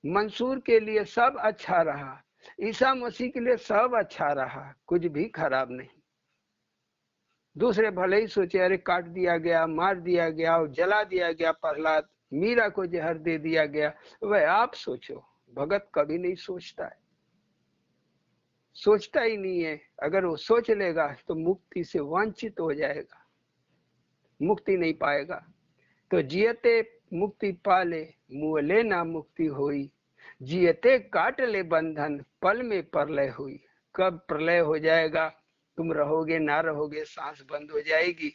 मंसूर के लिए सब अच्छा रहा, ईसा मसीह के लिए सब अच्छा रहा, कुछ भी खराब नहीं। दूसरे भले ही सोचे अरे काट दिया गया, मार दिया गया और जला दिया गया प्रहलाद, मीरा को जहर दे दिया गया, वह आप सोचो। भगत कभी नहीं सोचता है, सोचता ही नहीं है। अगर वो सोच लेगा तो मुक्ति से वंचित हो जाएगा, मुक्ति नहीं पाएगा। तो जियते मुक्ति पाले, मुअले ना मुक्ति होई, जियते काट ले बंधन, पल में प्रलय हुई। कब प्रलय हो जाएगा, तुम रहोगे ना रहोगे, सांस बंद हो जाएगी,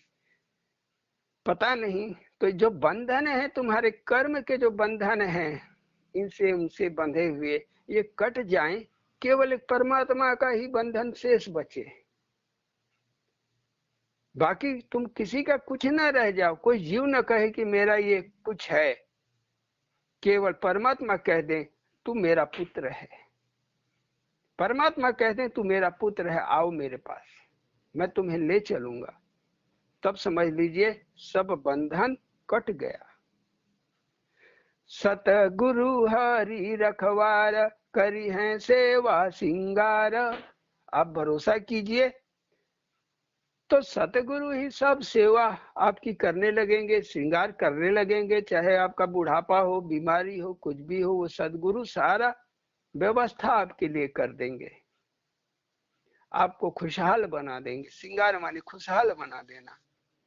पता नहीं। तो जो बंधन है, तुम्हारे कर्म के जो बंधन हैं, इनसे उनसे बंधे हुए, ये कट जाएं, केवल एक परमात्मा का ही बंधन शेष बचे। बाकी तुम किसी का कुछ ना रह जाओ, कोई जीव न कहे कि मेरा ये कुछ है, केवल परमात्मा कह दे तू मेरा पुत्र है। परमात्मा कह दे तू मेरा पुत्र है, आओ मेरे पास, मैं तुम्हें ले चलूंगा, तब समझ लीजिए सब बंधन कट गया। सतगुरु हरि रखवार, करी है सेवा सिंगार। आप भरोसा कीजिए, तो सतगुरु ही सब सेवा आपकी करने लगेंगे, श्रृंगार करने लगेंगे। चाहे आपका बुढ़ापा हो, बीमारी हो, कुछ भी हो, वो सदगुरु सारा व्यवस्था आपके लिए कर देंगे, आपको खुशहाल बना देंगे। श्रृंगार माने खुशहाल बना देना।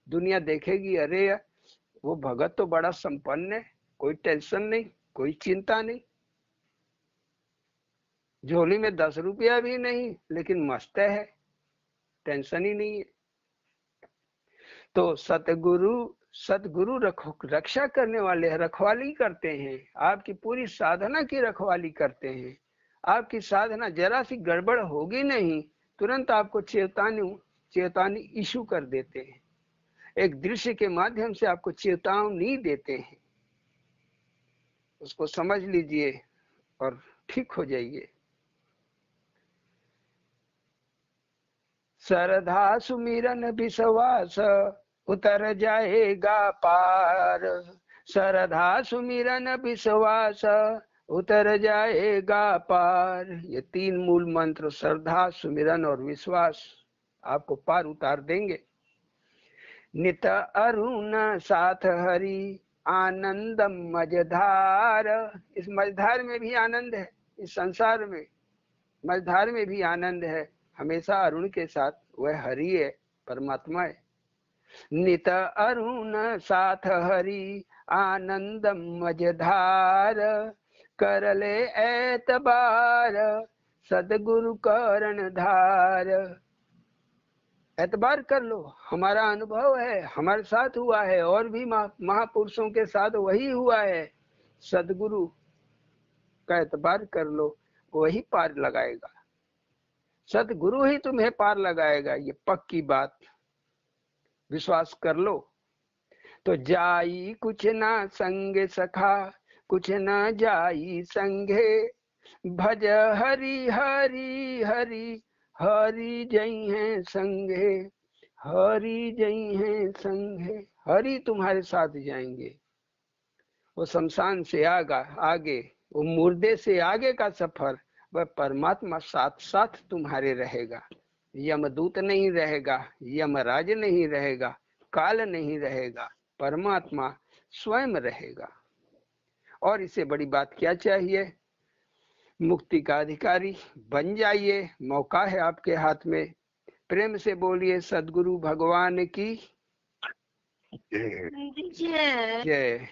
दुनिया देखेगी अरे वो भगत तो बड़ा संपन्न है, कोई टेंशन नहीं, कोई चिंता नहीं, झोली में 10 रुपया भी नहीं, लेकिन मस्त है, टेंशन ही नहीं है। तो सतगुरु रक्षा करने वाले, रखवाली करते हैं, आपकी पूरी साधना की रखवाली करते हैं। आपकी साधना जरा सी गड़बड़ होगी नहीं, तुरंत आपको चेतावनी इशू कर देते हैं, एक दृश्य के माध्यम से आपको चेतावनी देते हैं। उसको समझ लीजिए, और ठीक हो जाइए। श्रद्धा सुमिरन विश्वास उतर जाएगा पार, श्रद्धा सुमिरन विश्वास उतर जाएगा पार। ये 3 मूल मंत्र श्रद्धा, सुमिरन और विश्वास आपको पार उतार देंगे। नित अरुण साथ हरि आनंदम मझधार, इस मझधार में भी आनंद है, इस संसार में मझधार में भी आनंद है। हमेशा अरुण के साथ वह हरि है, परमात्मा है। नित अरुण साथ हरि आनंदम मझधार, कर ले एतबार सदगुरु करण धार। एतबार कर लो, हमारा अनुभव है, हमारे साथ हुआ है, और भी महापुरुषों के साथ वही हुआ है। सदगुरु का एतबार कर लो, वही पार लगाएगा, सदगुरु ही तुम्हें पार लगाएगा, ये पक्की बात, विश्वास कर लो। तो जाई कुछ ना संगे सखा, कुछ ना जाई संगे, भज हरि हरि हरि हरि जई हैं संगे, हरि जई हैं संगे। हरि तुम्हारे साथ जाएंगे, वो शमशान से आगे, वो मुर्दे से आगे का सफर, वह परमात्मा साथ साथ तुम्हारे रहेगा। यमदूत नहीं रहेगा, यमराज नहीं रहेगा, काल नहीं रहेगा, परमात्मा स्वयं रहेगा। और इससे बड़ी बात क्या चाहिए? मुक्ति का अधिकारी बन जाइए, मौका है आपके हाथ में। प्रेम से बोलिए सद्गुरु भगवान की जय। जय।